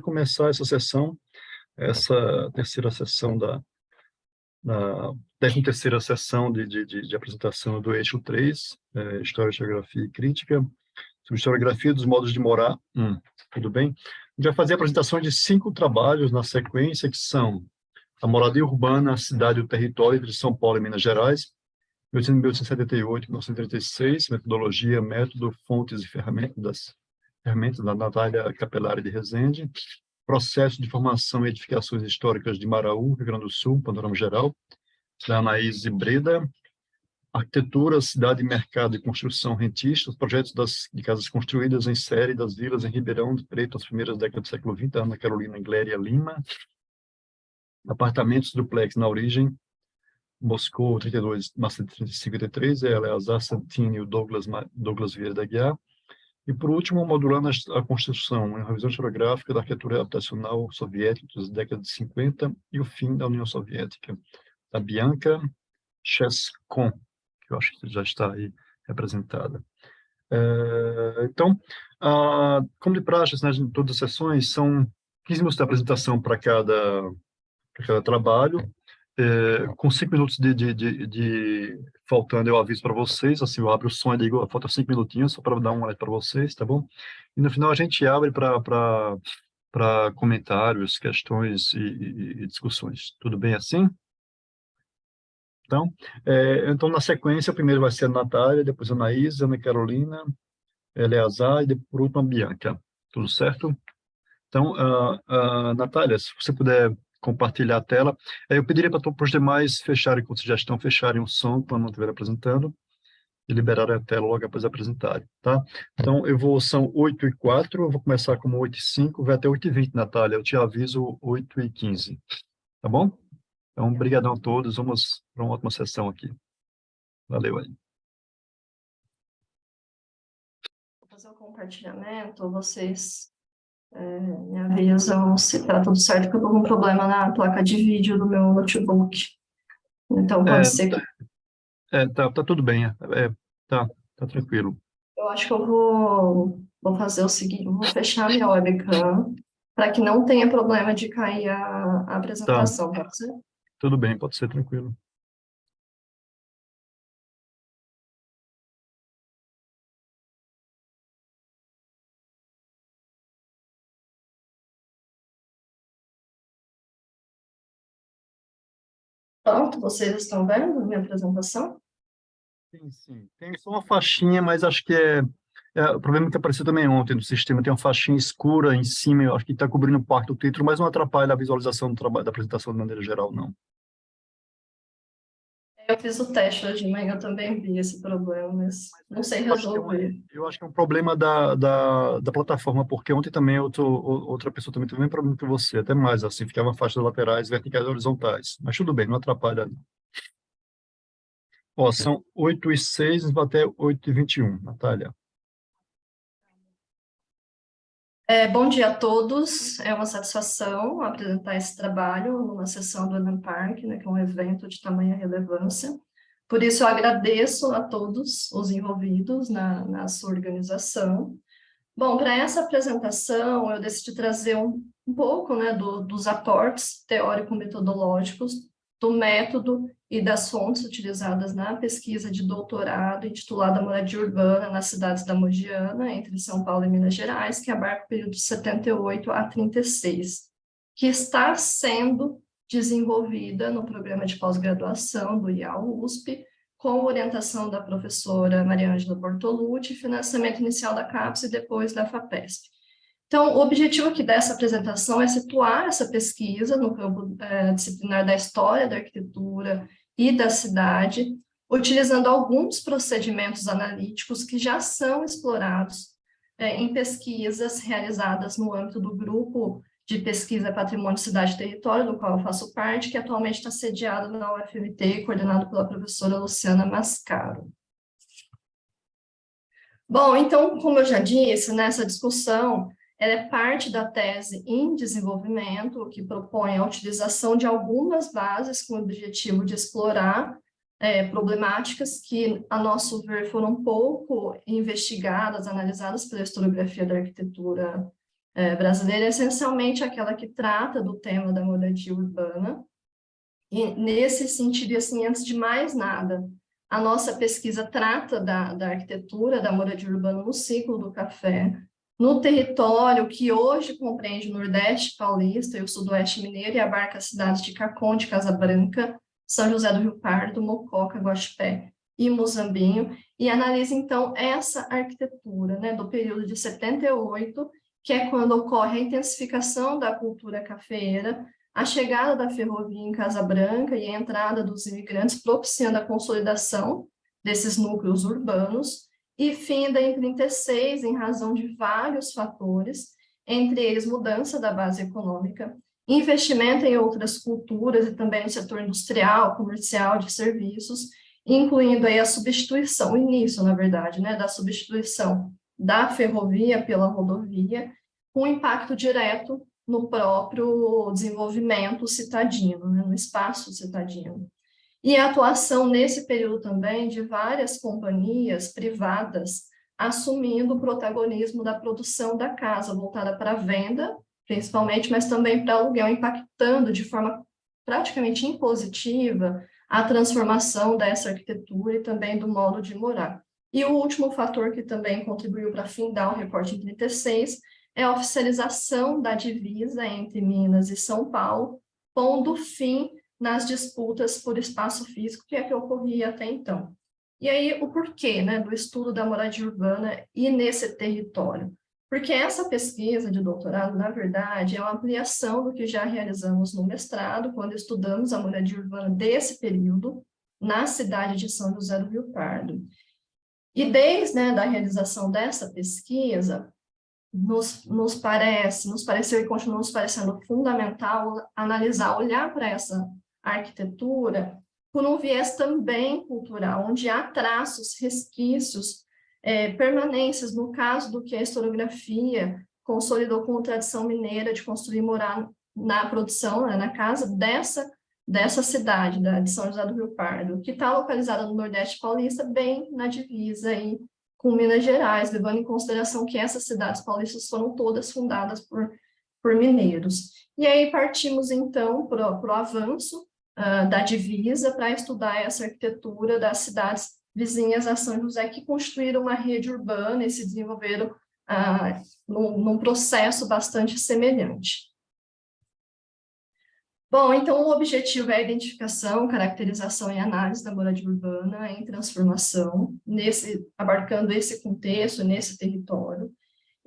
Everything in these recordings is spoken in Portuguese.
Começar essa terceira sessão da 13ª sessão de apresentação do eixo 3, História, Geografia e Crítica, sobre historiografia dos modos de morar. Tudo bem? A gente vai fazer a apresentação de 5 trabalhos na sequência, que são a moradia urbana, a cidade e o território entre São Paulo e Minas Gerais, 1878-1936, metodologia, método, fontes e ferramentas da Natália Capelari de Rezende, processo de formação e edificações históricas de Maraú, Rio Grande do Sul, panorama geral, da Anaís Breda, arquitetura, cidade, mercado e construção rentista, os projetos de casas construídas em série das vilas em Ribeirão Preto, as primeiras décadas do século XX, Ana Carolina Gléria Lima, apartamentos duplex na origem, Moscou 32, Massa 53, Eleazar Santini e o Douglas Vieira da Guiar. E, por último, modulando a construção, uma revisão historiográfica da arquitetura habitacional soviética das décadas de 50 e o fim da União Soviética, da Bianca Cheskon, que eu acho que já está aí representada. Então, como de praxe, né, em todas as sessões, são 15 minutos de apresentação para cada trabalho. Com 5 minutos faltando, eu aviso para vocês, assim, eu abro o som e digo, falta 5 minutinhos, só para dar uma olhada para vocês, tá bom? E no final a gente abre para comentários, questões e discussões. Tudo bem assim? Então, na sequência, primeiro vai ser a Natália, depois a Anaís, a Ana Carolina, Eleazar e, por último, a Bianca. Tudo certo? Então, Natália, se você puder compartilhar a tela, eu pediria para os demais fecharem, como vocês já estão, fecharem o som quando não estiver apresentando e liberarem a tela logo após apresentarem, tá? Então, são 8h04, eu vou começar como 8h05, vai até 8h20, Natália, eu te aviso 8h15, tá bom? Então, brigadão a todos, vamos para uma ótima sessão aqui. Valeu aí. Vou fazer o compartilhamento, vocês me avisam se está tudo certo, porque eu estou com um problema na placa de vídeo do meu notebook. Então, pode ser que... Tá tudo bem, tá tranquilo. Eu acho que eu vou fazer o seguinte, eu vou fechar minha webcam para que não tenha problema de cair a apresentação, pode ser? Tudo bem, pode ser tranquilo. Pronto, vocês estão vendo a minha apresentação? Sim. Tem só uma faixinha, mas acho que o problema que apareceu também ontem no sistema, tem uma faixinha escura em cima, eu acho que está cobrindo parte do título, mas não atrapalha a visualização do trabalho, da apresentação de maneira geral, não. Eu fiz o teste hoje de manhã, eu também vi esse problema, mas não sei resolver. Eu acho que é um problema da plataforma, porque ontem também outra pessoa também teve o mesmo problema que você, até mais, assim, ficava faixas laterais, verticais e horizontais. Mas tudo bem, não atrapalha. Ó, são 8h06 até 8h21, Natália. Bom dia a todos, é uma satisfação apresentar esse trabalho numa sessão do Eden Park, né, que é um evento de tamanha relevância. Por isso, eu agradeço a todos os envolvidos na sua organização. Bom, para essa apresentação, eu decidi trazer um pouco, né, dos aportes teórico-metodológicos do método e das fontes utilizadas na pesquisa de doutorado intitulada Moradia Urbana nas Cidades da Mogiana, entre São Paulo e Minas Gerais, que abarca o período de 78 a 36, que está sendo desenvolvida no programa de pós-graduação do IAU-USP, com orientação da professora Maria Ângela Bortolucci, financiamento inicial da CAPES e depois da FAPESP. Então, o objetivo aqui dessa apresentação é situar essa pesquisa no campo disciplinar da história, da arquitetura e da cidade, utilizando alguns procedimentos analíticos que já são explorados em pesquisas realizadas no âmbito do grupo de pesquisa Patrimônio, Cidade e Território, do qual eu faço parte, que atualmente está sediado na UFMT, coordenado pela professora Luciana Mascaro. Bom, então, como eu já disse, nessa discussão, ela é parte da tese em desenvolvimento, que propõe a utilização de algumas bases com o objetivo de explorar problemáticas que, a nosso ver, foram pouco investigadas, analisadas pela historiografia da arquitetura brasileira, é essencialmente aquela que trata do tema da moradia urbana. E nesse sentido, assim, antes de mais nada, a nossa pesquisa trata da arquitetura da moradia urbana no ciclo do café, no território que hoje compreende o Nordeste paulista e o Sudoeste mineiro e abarca as cidades de Caconde, Casa Branca, São José do Rio Pardo, Mococa, Guaxupé e Muzambinho, e analisa, então, essa arquitetura, né, do período de 78, que é quando ocorre a intensificação da cultura cafeeira, a chegada da ferrovia em Casa Branca e a entrada dos imigrantes propiciando a consolidação desses núcleos urbanos, e finda em 36 em razão de vários fatores, entre eles mudança da base econômica, investimento em outras culturas e também no setor industrial, comercial, de serviços, incluindo aí a substituição, o início, na verdade, né, da substituição da ferrovia pela rodovia, com impacto direto no próprio desenvolvimento citadino, né, no espaço citadino. E a atuação nesse período também de várias companhias privadas assumindo o protagonismo da produção da casa, voltada para a venda, principalmente, mas também para aluguel, impactando de forma praticamente impositiva a transformação dessa arquitetura e também do modo de morar. E o último fator que também contribuiu para findar o recorte em 36 é a oficialização da divisa entre Minas e São Paulo, pondo fim nas disputas por espaço físico que ocorria até então. E aí, o porquê, né, do estudo da moradia urbana e nesse território? Porque essa pesquisa de doutorado, na verdade, é uma ampliação do que já realizamos no mestrado, quando estudamos a moradia urbana desse período, na cidade de São José do Rio Pardo. E desde, né, da realização dessa pesquisa, nos pareceu e continua nos parecendo fundamental analisar, olhar para essa arquitetura por um viés também cultural, onde há traços, resquícios, permanências, no caso do que a historiografia consolidou como tradição mineira de construir e morar na produção, né, na casa dessa cidade, de São José do Rio Pardo, que está localizada no Nordeste paulista, bem na divisa aí com Minas Gerais, levando em consideração que essas cidades paulistas foram todas fundadas por mineiros. E aí partimos, então, para o avanço da divisa para estudar essa arquitetura das cidades vizinhas a São José, que construíram uma rede urbana e se desenvolveram num processo bastante semelhante. Bom, então o objetivo é a identificação, caracterização e análise da moradia urbana em transformação, abarcando esse contexto, nesse território,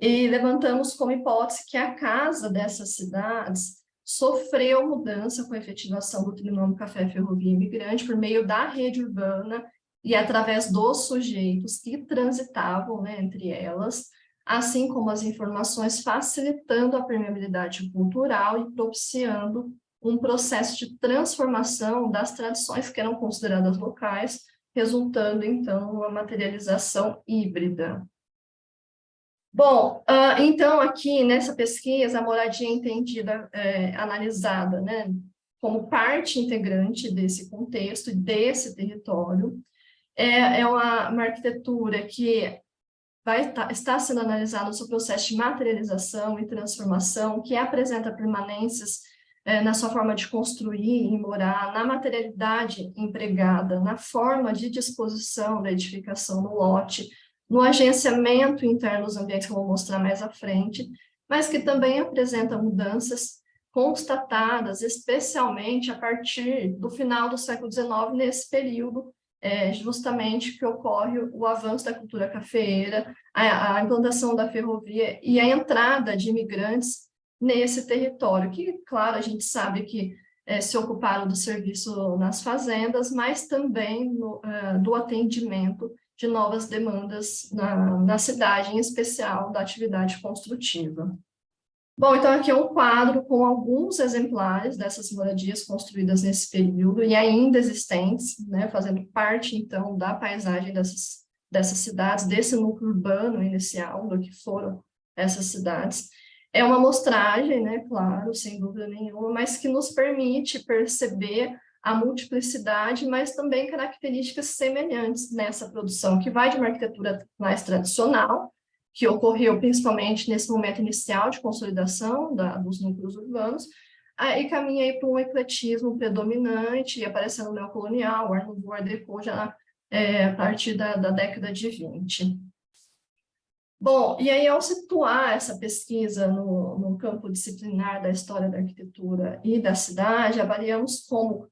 e levantamos como hipótese que a casa dessas cidades sofreu mudança com a efetivação do trinômio café ferrovia imigrante por meio da rede urbana e através dos sujeitos que transitavam, né, entre elas, assim como as informações facilitando a permeabilidade cultural e propiciando um processo de transformação das tradições que eram consideradas locais, resultando, então, numa materialização híbrida. Bom, então, aqui nessa pesquisa, a moradia é entendida, analisada, né, como parte integrante desse contexto e desse território. É uma arquitetura que está sendo analisada no seu processo de materialização e transformação, que apresenta permanências na sua forma de construir e morar, na materialidade empregada, na forma de disposição da edificação no lote, no agenciamento interno dos ambientes, que eu vou mostrar mais à frente, mas que também apresenta mudanças constatadas, especialmente a partir do final do século XIX, nesse período, justamente que ocorre o avanço da cultura cafeeira, a implantação da ferrovia e a entrada de imigrantes nesse território, que, claro, a gente sabe que se ocuparam do serviço nas fazendas, mas também do atendimento de novas demandas na cidade, em especial da atividade construtiva. Bom, então aqui é um quadro com alguns exemplares dessas moradias construídas nesse período e ainda existentes, né, fazendo parte, então, da paisagem dessas cidades, desse núcleo urbano inicial, do que foram essas cidades. É uma amostragem, né, claro, sem dúvida nenhuma, mas que nos permite perceber a multiplicidade, mas também características semelhantes nessa produção, que vai de uma arquitetura mais tradicional, que ocorreu principalmente nesse momento inicial de consolidação dos núcleos urbanos, e caminha para um ecletismo predominante, aparecendo o neocolonial, o Art Nouveau, Art Deco, já a partir da década de 20. Bom, e aí ao situar essa pesquisa no campo disciplinar da história da arquitetura e da cidade, avaliamos como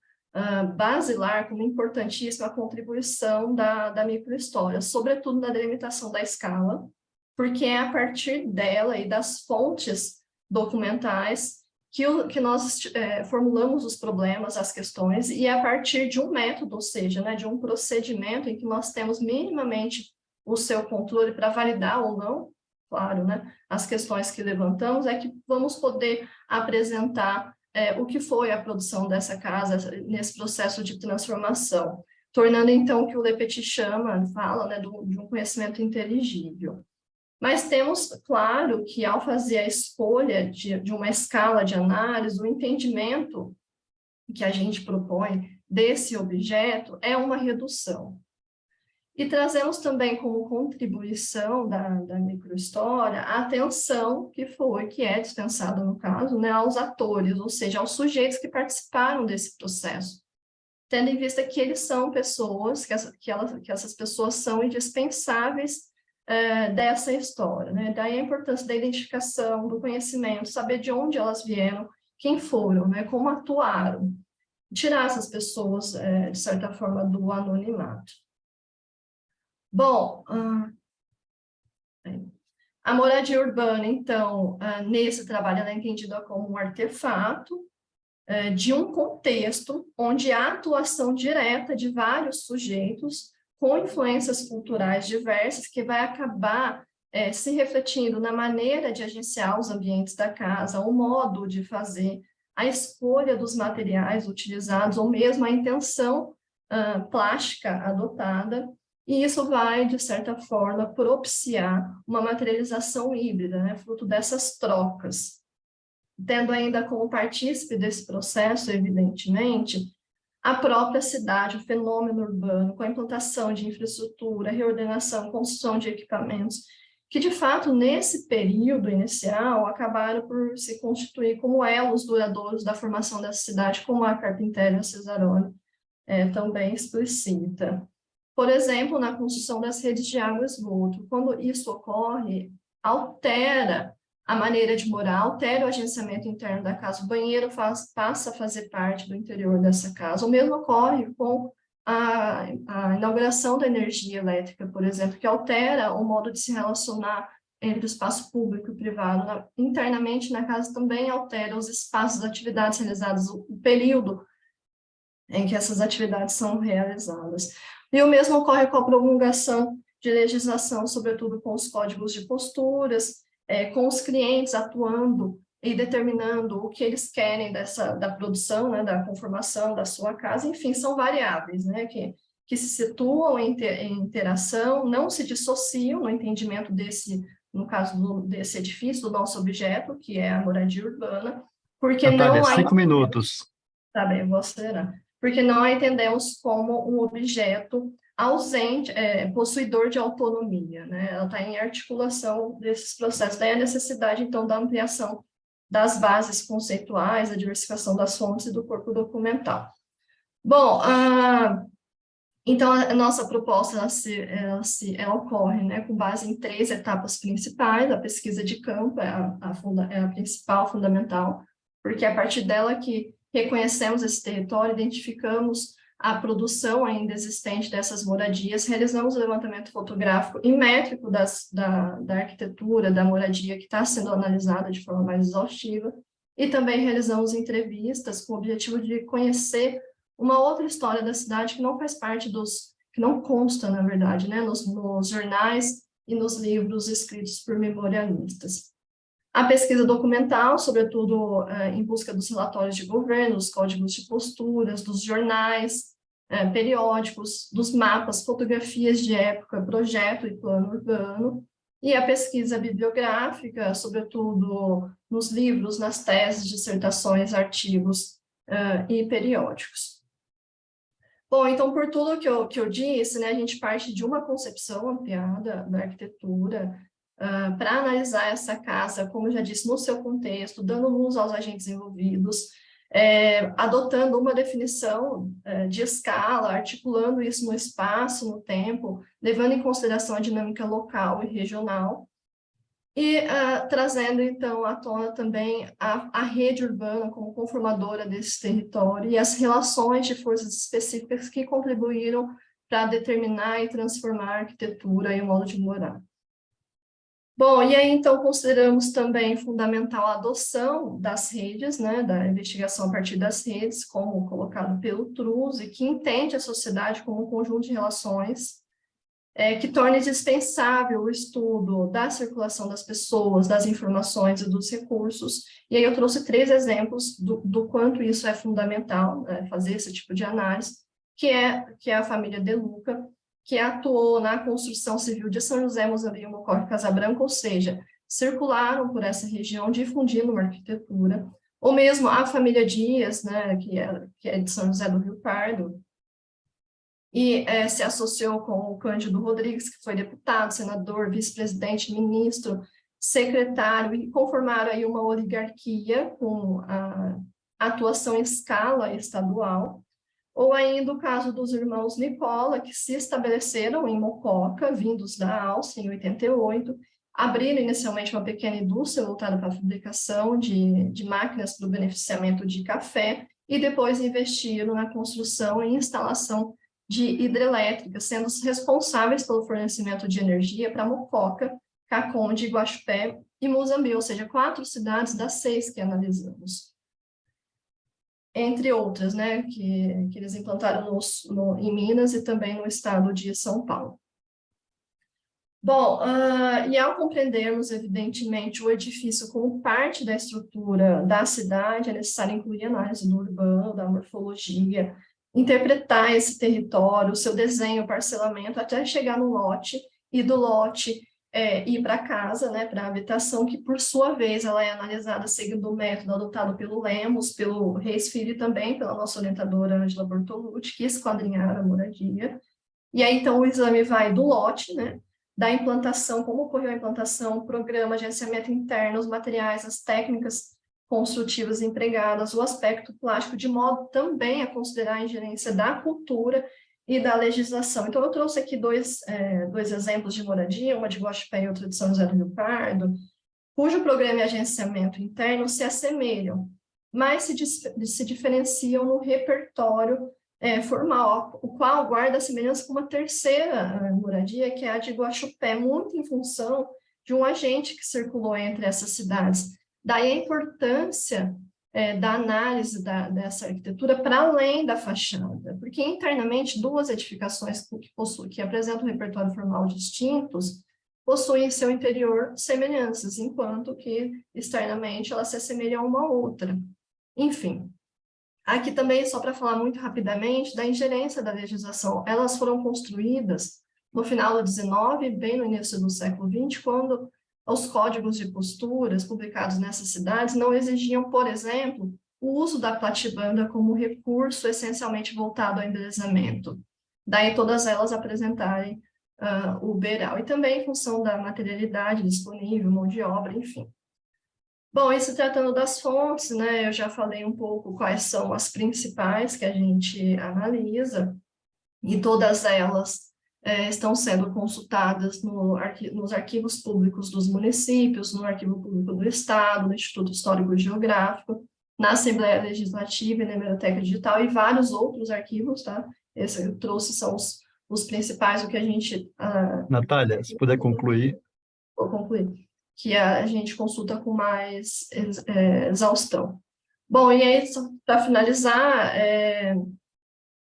basilar, como importantíssima a contribuição da microhistória, sobretudo na delimitação da escala, porque é a partir dela e das fontes documentais que nós formulamos os problemas, as questões, e a partir de um método, ou seja, né, de um procedimento em que nós temos minimamente o seu controle para validar ou não, claro, né, as questões que levantamos, é que vamos poder apresentar o que foi a produção dessa casa nesse processo de transformação, tornando então o que o Le Petit fala, né, de um conhecimento inteligível. Mas temos, claro, que ao fazer a escolha de uma escala de análise, o entendimento que a gente propõe desse objeto é uma redução. E trazemos também como contribuição da microhistória a atenção que é dispensada no caso, né, aos atores, ou seja, aos sujeitos que participaram desse processo, tendo em vista que eles são pessoas, que essas pessoas são indispensáveis dessa história, né? Daí a importância da identificação, do conhecimento, saber de onde elas vieram, quem foram, né? Como atuaram, tirar essas pessoas, de certa forma, do anonimato. Bom, a moradia urbana, então, nesse trabalho, ela é entendida como um artefato de um contexto onde há atuação direta de vários sujeitos com influências culturais diversas, que vai acabar se refletindo na maneira de agenciar os ambientes da casa, o modo de fazer, a escolha dos materiais utilizados, ou mesmo a intenção plástica adotada, e isso vai, de certa forma, propiciar uma materialização híbrida, né, fruto dessas trocas. Tendo ainda como partícipe desse processo, evidentemente, a própria cidade, o fenômeno urbano, com a implantação de infraestrutura, reordenação, construção de equipamentos, que, de fato, nesse período inicial, acabaram por se constituir como elos duradouros da formação dessa cidade, como a Carpinteria Cesaroni também explicita. Por exemplo, na construção das redes de água e esgoto, quando isso ocorre, altera a maneira de morar, altera o agenciamento interno da casa, o banheiro passa a fazer parte do interior dessa casa. O mesmo ocorre com a inauguração da energia elétrica, por exemplo, que altera o modo de se relacionar entre o espaço público e privado. Internamente, na casa também altera os espaços, as atividades realizadas, o período em que essas atividades são realizadas. E o mesmo ocorre com a promulgação de legislação, sobretudo com os códigos de posturas, com os clientes atuando e determinando o que eles querem da produção, né, da conformação da sua casa, enfim, são variáveis, né, que se situam em interação, não se dissociam no entendimento no caso desse edifício, do nosso objeto, que é a moradia urbana, porque Natália, não há... 5 minutos. Tá bem, vou acelerar. Porque não a entendemos como um objeto ausente, possuidor de autonomia, né? Ela está em articulação desses processos. Daí a necessidade, então, da ampliação das bases conceituais, a diversificação das fontes e do corpo documental. Bom, então a nossa proposta, ela ocorre, né, com base em 3 etapas principais. A pesquisa de campo é a principal, fundamental, porque é a partir dela que reconhecemos esse território, identificamos a produção ainda existente dessas moradias, realizamos o levantamento fotográfico e métrico da arquitetura, da moradia que está sendo analisada de forma mais exaustiva, e também realizamos entrevistas com o objetivo de conhecer uma outra história da cidade que não faz parte que não consta, na verdade, né, nos jornais e nos livros escritos por memorialistas. A pesquisa documental, sobretudo em busca dos relatórios de governo, dos códigos de posturas, dos jornais, periódicos, dos mapas, fotografias de época, projeto e plano urbano, e a pesquisa bibliográfica, sobretudo nos livros, nas teses, dissertações, artigos e periódicos. Bom, então, por tudo que eu disse, né, a gente parte de uma concepção ampliada da arquitetura, para analisar essa casa, como eu já disse, no seu contexto, dando luz aos agentes envolvidos, adotando uma definição de escala, articulando isso no espaço, no tempo, levando em consideração a dinâmica local e regional, e trazendo, então, à tona também a rede urbana como conformadora desse território e as relações de forças específicas que contribuíram para determinar e transformar a arquitetura e o modo de morar. Bom, e aí, então, consideramos também fundamental a adoção das redes, né, da investigação a partir das redes, como colocado pelo Truzzi, que entende a sociedade como um conjunto de relações que torne dispensável o estudo da circulação das pessoas, das informações e dos recursos. E aí eu trouxe 3 exemplos do quanto isso é fundamental, né, fazer esse tipo de análise, que é a família De Luca, que atuou na construção civil de São José, Mozambique, Mococa e Casabranca, ou seja, circularam por essa região, difundindo uma arquitetura, ou mesmo a família Dias, né, que é de São José do Rio Pardo, e se associou com o Cândido Rodrigues, que foi deputado, senador, vice-presidente, ministro, secretário, e conformaram aí uma oligarquia com a atuação em escala estadual. Ou ainda o caso dos irmãos Nicola, que se estabeleceram em Mococa, vindos da Áustria, em 88, abriram inicialmente uma pequena indústria voltada para a fabricação de máquinas para o beneficiamento de café, e depois investiram na construção e instalação de hidrelétricas, sendo responsáveis pelo fornecimento de energia para Mococa, Caconde, Guaxupé e Muzambique, ou seja, 4 cidades das 6 que analisamos. Entre outras, né, que eles implantaram em Minas e também no estado de São Paulo. Bom, e ao compreendermos, evidentemente, o edifício como parte da estrutura da cidade, é necessário incluir análise do urbano, da morfologia, interpretar esse território, o seu desenho, parcelamento, até chegar no lote, e do lote ir para casa, né, para a habitação, que por sua vez ela é analisada seguindo o método adotado pelo Lemos, pelo Reis Filho e também pela nossa orientadora Angela Bortolucci, que esquadrinharam a moradia. E aí, então, o exame vai do lote, né, da implantação, como ocorreu a implantação, o programa, agenciamento interno, os materiais, as técnicas construtivas empregadas, o aspecto plástico, de modo também a considerar a ingerência da cultura e da legislação. Então, eu trouxe aqui dois exemplos de moradia, uma de Guaxupé e outra de São José do Rio Pardo, cujo programa e agenciamento interno se assemelham, mas se diferenciam no repertório formal, o qual guarda a semelhança com uma terceira moradia, que é a de Guaxupé, muito em função de um agente que circulou entre essas cidades. Daí a importância da análise dessa arquitetura para além da fachada, porque internamente 2 edificações que apresentam um repertório formal distintos possuem em seu interior semelhanças, enquanto que externamente elas se assemelham a uma outra. Enfim, aqui também, só para falar muito rapidamente, da ingerência da legislação, elas foram construídas no final do XIX, bem no início do século XX, quando os códigos de posturas publicados nessas cidades não exigiam, por exemplo, o uso da platibanda como recurso essencialmente voltado ao embelezamento. Daí todas elas apresentarem o beiral, e também em função da materialidade disponível, mão de obra, enfim. Bom, e se tratando das fontes, né, eu já falei um pouco quais são as principais que a gente analisa, e todas elas estão sendo consultadas nos arquivos públicos dos municípios, no Arquivo Público do Estado, no Instituto Histórico e Geográfico, na Assembleia Legislativa e na Hemeroteca Digital, e vários outros arquivos, tá? Esse eu trouxe são os principais, o que a gente... Natália, se puder concluir. Vou concluir. Que a gente consulta com mais exaustão. Bom, e aí, para finalizar,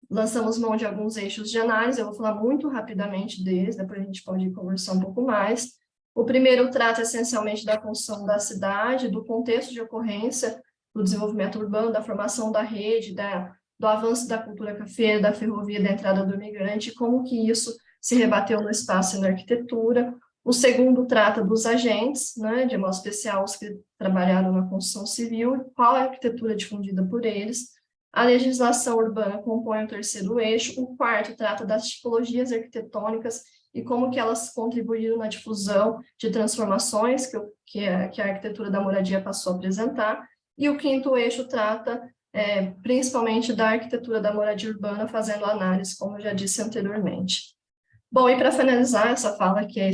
lançamos mão de alguns eixos de análise, eu vou falar muito rapidamente deles, depois a gente pode conversar um pouco mais. O primeiro trata essencialmente da construção da cidade, do contexto de ocorrência, do desenvolvimento urbano, da formação da rede, do avanço da cultura cafeira, da ferrovia, da entrada do migrante, como que isso se rebateu no espaço e na arquitetura. O segundo trata dos agentes, né, de modo especial os que trabalharam na construção civil, qual é a arquitetura difundida por eles. A legislação urbana compõe o terceiro eixo. O quarto trata das tipologias arquitetônicas e como que elas contribuíram na difusão de transformações que a arquitetura da moradia passou a apresentar. E o quinto eixo trata principalmente da arquitetura da moradia urbana, fazendo análise, como eu já disse anteriormente. Bom, e para finalizar essa fala, que é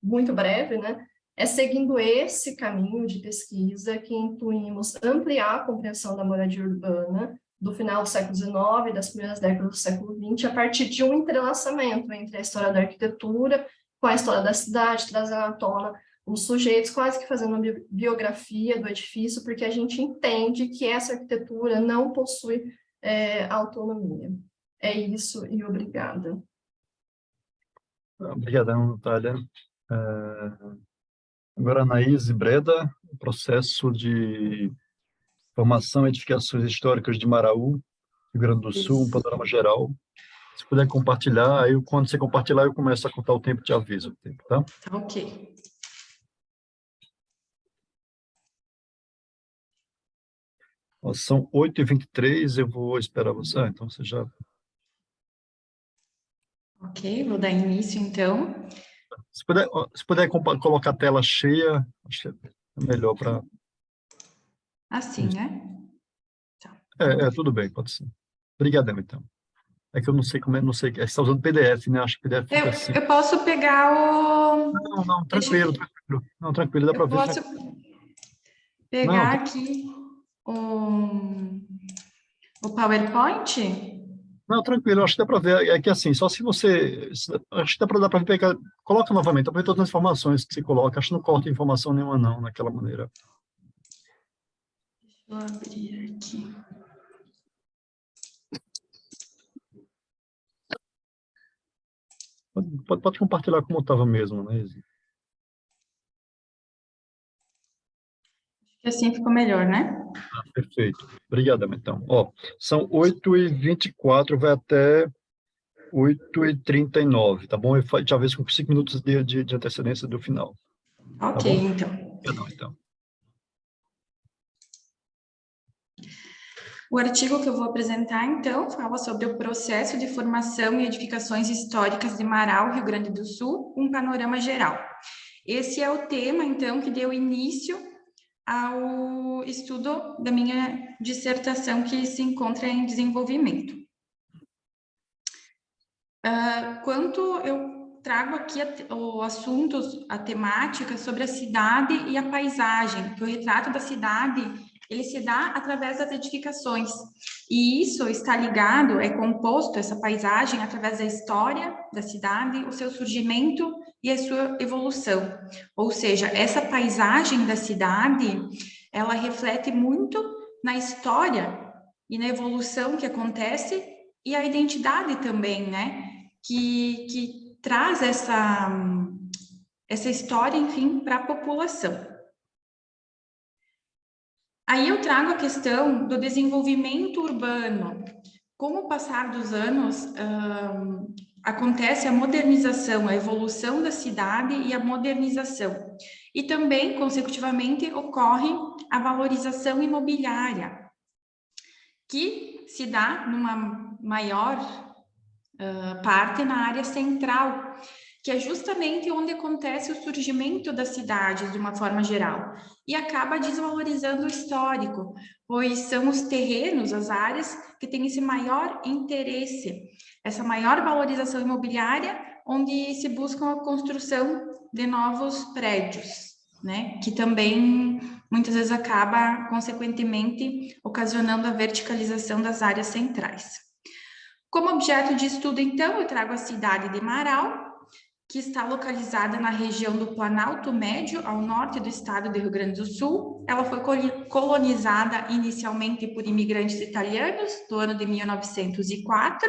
muito breve, né, é seguindo esse caminho de pesquisa que intuímos ampliar a compreensão da moradia urbana do final do século XIX e das primeiras décadas do século XX, a partir de um entrelaçamento entre a história da arquitetura com a história da cidade, trazendo à tona os sujeitos, quase que fazendo uma biografia do edifício, porque a gente entende que essa arquitetura não possui autonomia. É isso e obrigada. Obrigadão, Natália. Agora, Anaís e Breda, o processo de formação e edificações históricas de Maraú, Rio Grande do Sul, um panorama geral. Se puder compartilhar, aí quando você compartilhar, eu começo a contar o tempo e te aviso o tempo, tá? Ok. Ó, são 8h23, eu vou esperar você. Então você já... Ok, vou dar início, então. Se puder colocar a tela cheia, acho que é melhor para... Assim, né? Tudo bem, pode ser. Obrigadão, então. É que eu não sei como é, não sei, você está usando PDF, né? Acho que PDF fica assim. Eu posso pegar o... Não, tranquilo, tranquilo. Não, tranquilo, dá para Eu ver. posso Não, pegar aqui o PowerPoint? não, tranquilo, acho que dá para ver. É que assim, só se você. Acho que dá para pegar. Coloca novamente, aproveita todas as informações que você coloca. Acho que não corta informação nenhuma, não, naquela maneira. Vou abrir aqui. Pode compartilhar como estava mesmo, né, Izzy? Acho que assim ficou melhor, né? Perfeito. Obrigadão, então. Ó, são 8h24, vai até 8h39, tá bom? Eu te aviso com 5 minutos de antecedência do final. Tá Ok, bom? então. Obrigadão, então. O artigo que eu vou apresentar, então, fala sobre o processo de formação e edificações históricas de Marau, Rio Grande do Sul, um panorama geral. Esse é o tema, então, que deu início ao estudo da minha dissertação, que se encontra em desenvolvimento. Quanto eu trago aqui o assunto, a temática sobre a cidade e a paisagem, que o retrato da cidade ele se dá através das edificações. E isso está ligado, é composto, essa paisagem, através da história da cidade, o seu surgimento e a sua evolução. Ou seja, essa paisagem da cidade, ela reflete muito na história e na evolução que acontece e a identidade também, né? Que traz essa história, enfim, para a população. Aí eu trago a questão do desenvolvimento urbano. Com o passar dos anos, acontece a modernização, a evolução da cidade e a modernização. E também, consecutivamente, ocorre a valorização imobiliária, que se dá numa maior parte na área central, que é justamente onde acontece o surgimento das cidades de uma forma geral, e acaba desvalorizando o histórico, pois são os terrenos, as áreas que têm esse maior interesse, essa maior valorização imobiliária, onde se busca a construção de novos prédios, né, que também muitas vezes acaba, consequentemente, ocasionando a verticalização das áreas centrais. Como objeto de estudo, então, eu trago a cidade de Marau, que está localizada na região do Planalto Médio, ao norte do estado do Rio Grande do Sul. Ela foi colonizada inicialmente por imigrantes italianos, no ano de 1904,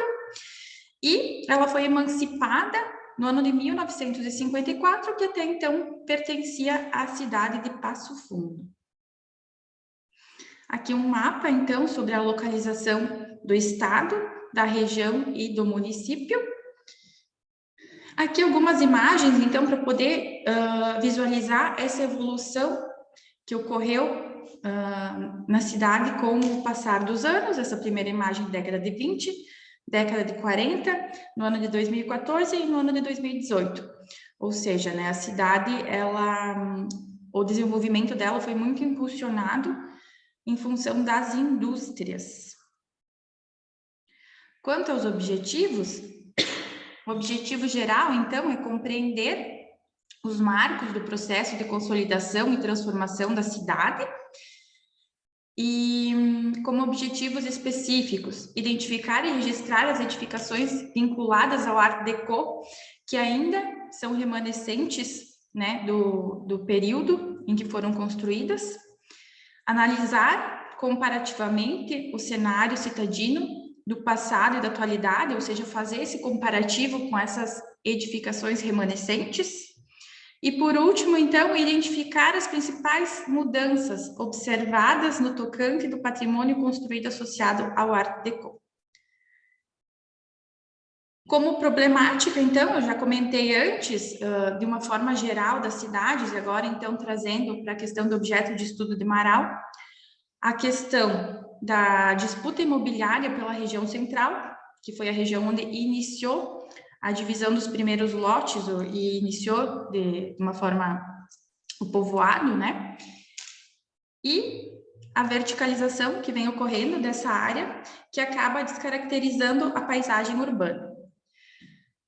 e ela foi emancipada no ano de 1954, que até então pertencia à cidade de Passo Fundo. Aqui um mapa, então, sobre a localização do estado, da região e do município. Aqui algumas imagens, então, para poder visualizar essa evolução que ocorreu na cidade com o passar dos anos. Essa primeira imagem, década de 20, década de 40, no ano de 2014 e no ano de 2018. Ou seja, né, a cidade, o desenvolvimento dela foi muito impulsionado em função das indústrias. Quanto aos objetivos, o objetivo geral, então, é compreender os marcos do processo de consolidação e transformação da cidade e, como objetivos específicos, identificar e registrar as edificações vinculadas ao Art Deco, que ainda são remanescentes, né, do período em que foram construídas, analisar comparativamente o cenário citadino do passado e da atualidade, ou seja, fazer esse comparativo com essas edificações remanescentes. E, por último, então, identificar as principais mudanças observadas no tocante do patrimônio construído associado ao Art Deco. Como problemática, então, eu já comentei antes, de uma forma geral das cidades, e agora, então, trazendo para a questão do objeto de estudo de Marau, a questão da disputa imobiliária pela região central, que foi a região onde iniciou a divisão dos primeiros lotes e iniciou de uma forma o povoado, né? E a verticalização que vem ocorrendo dessa área, que acaba descaracterizando a paisagem urbana.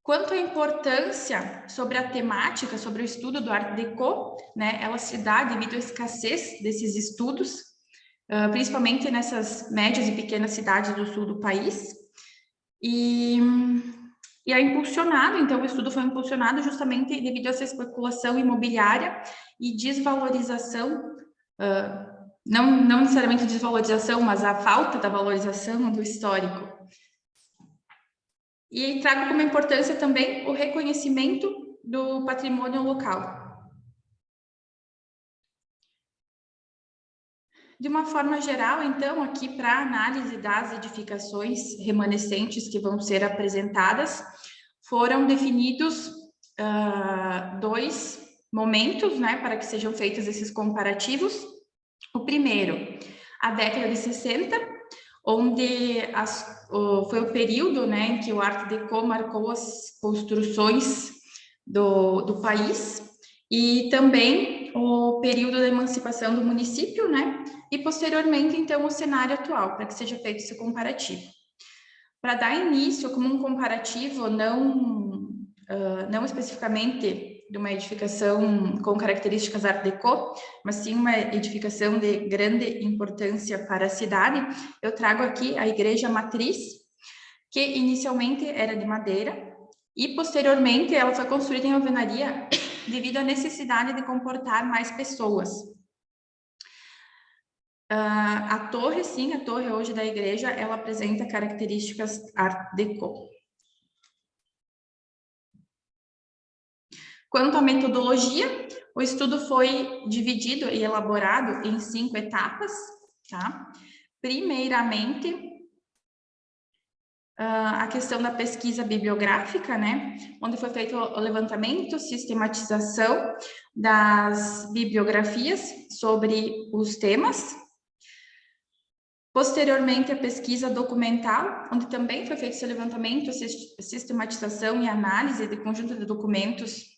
Quanto à importância sobre a temática, sobre o estudo do Art Deco, né, ela se dá devido à escassez desses estudos, principalmente nessas médias e pequenas cidades do sul do país, e é impulsionado, então o estudo foi impulsionado justamente devido a essa especulação imobiliária e desvalorização, não necessariamente desvalorização, mas a falta da valorização do histórico. E trago como importância também o reconhecimento do patrimônio local. De uma forma geral, então, aqui para a análise das edificações remanescentes que vão ser apresentadas, foram definidos 2 momentos, né, para que sejam feitos esses comparativos. O primeiro, a década de 60, onde foi o período, né, em que o Art Deco marcou as construções do país, e também o período da emancipação do município, né, e posteriormente, então, o cenário atual, para que seja feito esse comparativo. Para dar início como um comparativo, não especificamente de uma edificação com características Art Deco, mas sim uma edificação de grande importância para a cidade, eu trago aqui a Igreja Matriz, que inicialmente era de madeira, e posteriormente ela foi construída em alvenaria devido à necessidade de comportar mais pessoas. A torre, sim, a torre hoje da igreja, ela apresenta características Art Deco. Quanto à metodologia, o estudo foi dividido e elaborado em 5 etapas, tá? Primeiramente, a questão da pesquisa bibliográfica, né? Onde foi feito o levantamento, sistematização das bibliografias sobre os temas. Posteriormente, a pesquisa documental, onde também foi feito esse levantamento, sistematização e análise de conjunto de documentos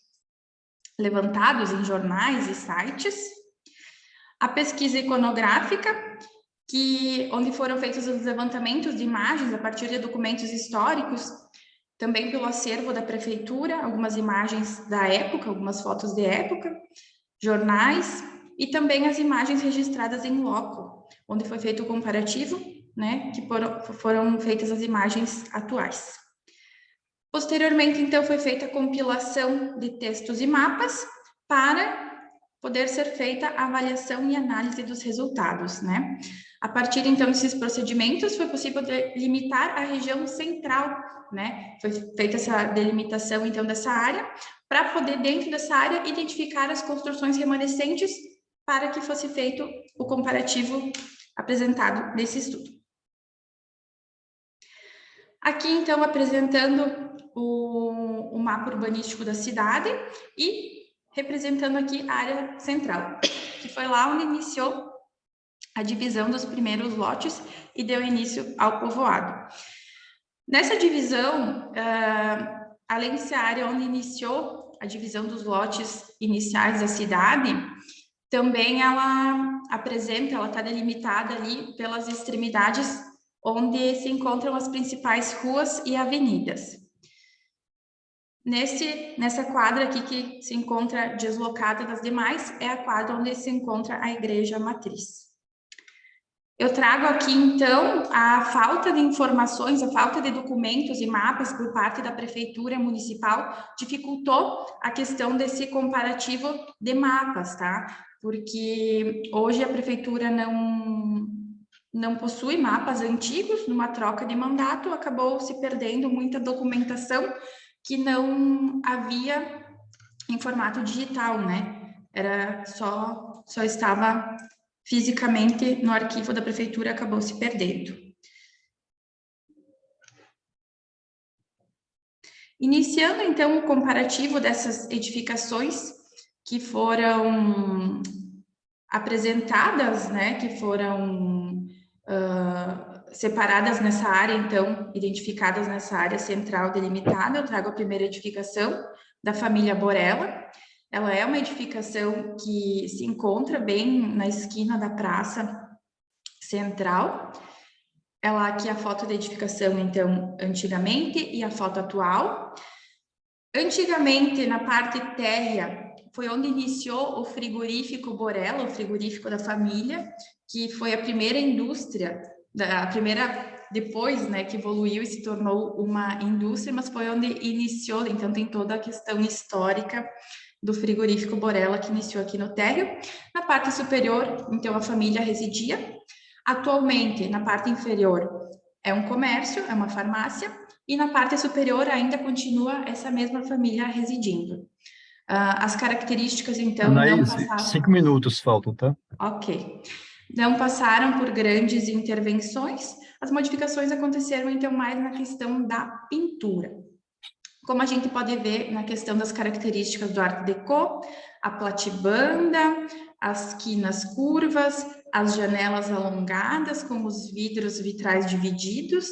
levantados em jornais e sites. A pesquisa iconográfica, onde foram feitos os levantamentos de imagens a partir de documentos históricos, também pelo acervo da prefeitura, algumas imagens da época, algumas fotos de época, jornais, e também as imagens registradas em loco, onde foi feito o comparativo, né, que foram feitas as imagens atuais. Posteriormente, então, foi feita a compilação de textos e mapas para poder ser feita a avaliação e análise dos resultados, né? A partir, então, desses procedimentos, foi possível delimitar a região central, né? Foi feita essa delimitação, então, dessa área, para poder, dentro dessa área, identificar as construções remanescentes para que fosse feito o comparativo apresentado nesse estudo. Aqui, então, apresentando o mapa urbanístico da cidade e representando aqui a área central, que foi lá onde iniciou a divisão dos primeiros lotes e deu início ao povoado. Nessa divisão, além de ser a área onde iniciou a divisão dos lotes iniciais da cidade, também ela está delimitada ali pelas extremidades onde se encontram as principais ruas e avenidas. Nessa quadra aqui que se encontra deslocada das demais, é a quadra onde se encontra a igreja matriz. Eu trago aqui, então, a falta de informações, a falta de documentos e mapas por parte da Prefeitura Municipal dificultou a questão desse comparativo de mapas, tá? Porque hoje a Prefeitura não possui mapas antigos, numa troca de mandato, acabou se perdendo muita documentação que não havia em formato digital, né? Era só estava fisicamente no arquivo da prefeitura, acabou se perdendo. Iniciando, então, o comparativo dessas edificações que foram apresentadas, né, que foram separadas nessa área, então, identificadas nessa área central delimitada, eu trago a primeira edificação da família Borella. Ela é uma edificação que se encontra bem na esquina da praça central. Ela aqui a foto da edificação, então, antigamente e a foto atual. Antigamente, na parte térrea, foi onde iniciou o frigorífico Borella, o frigorífico da família, que foi a primeira indústria, a primeira depois, né, que evoluiu e se tornou uma indústria, mas foi onde iniciou, então tem toda a questão histórica do frigorífico Borella, que iniciou aqui no térreo. Na parte superior, então, a família residia. Atualmente, na parte inferior, é um comércio, é uma farmácia, e na parte superior ainda continua essa mesma família residindo. As características, então, Anaís, não passaram... 5 minutos faltam, tá? Ok. Não passaram por grandes intervenções, as modificações aconteceram, então, mais na questão da pintura. Como a gente pode ver na questão das características do Art Deco, a platibanda, as quinas curvas, as janelas alongadas com os vidros vitrais divididos,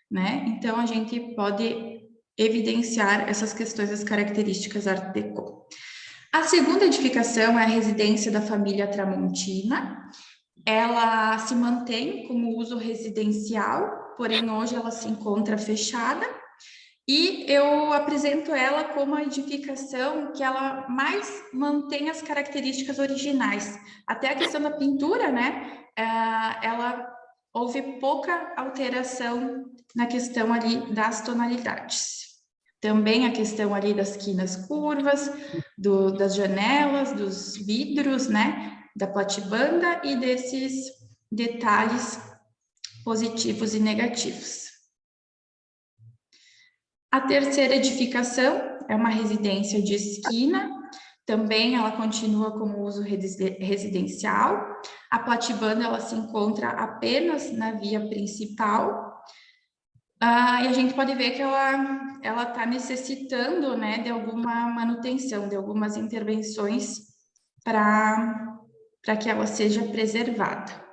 né? Então, a gente pode evidenciar essas questões das características Art Deco. A segunda edificação é a residência da família Tramontina. Ela se mantém como uso residencial, porém hoje ela se encontra fechada. E eu apresento ela como a edificação que ela mais mantém as características originais. Até a questão da pintura, né? Ela houve pouca alteração na questão ali das tonalidades. Também a questão ali das quinas curvas, das janelas, dos vidros, né? Da platibanda e desses detalhes positivos e negativos. A terceira edificação é uma residência de esquina, também ela continua como uso residencial. A platibanda ela se encontra apenas na via principal. E a gente pode ver que ela está necessitando, né, de alguma manutenção, de algumas intervenções para que ela seja preservada.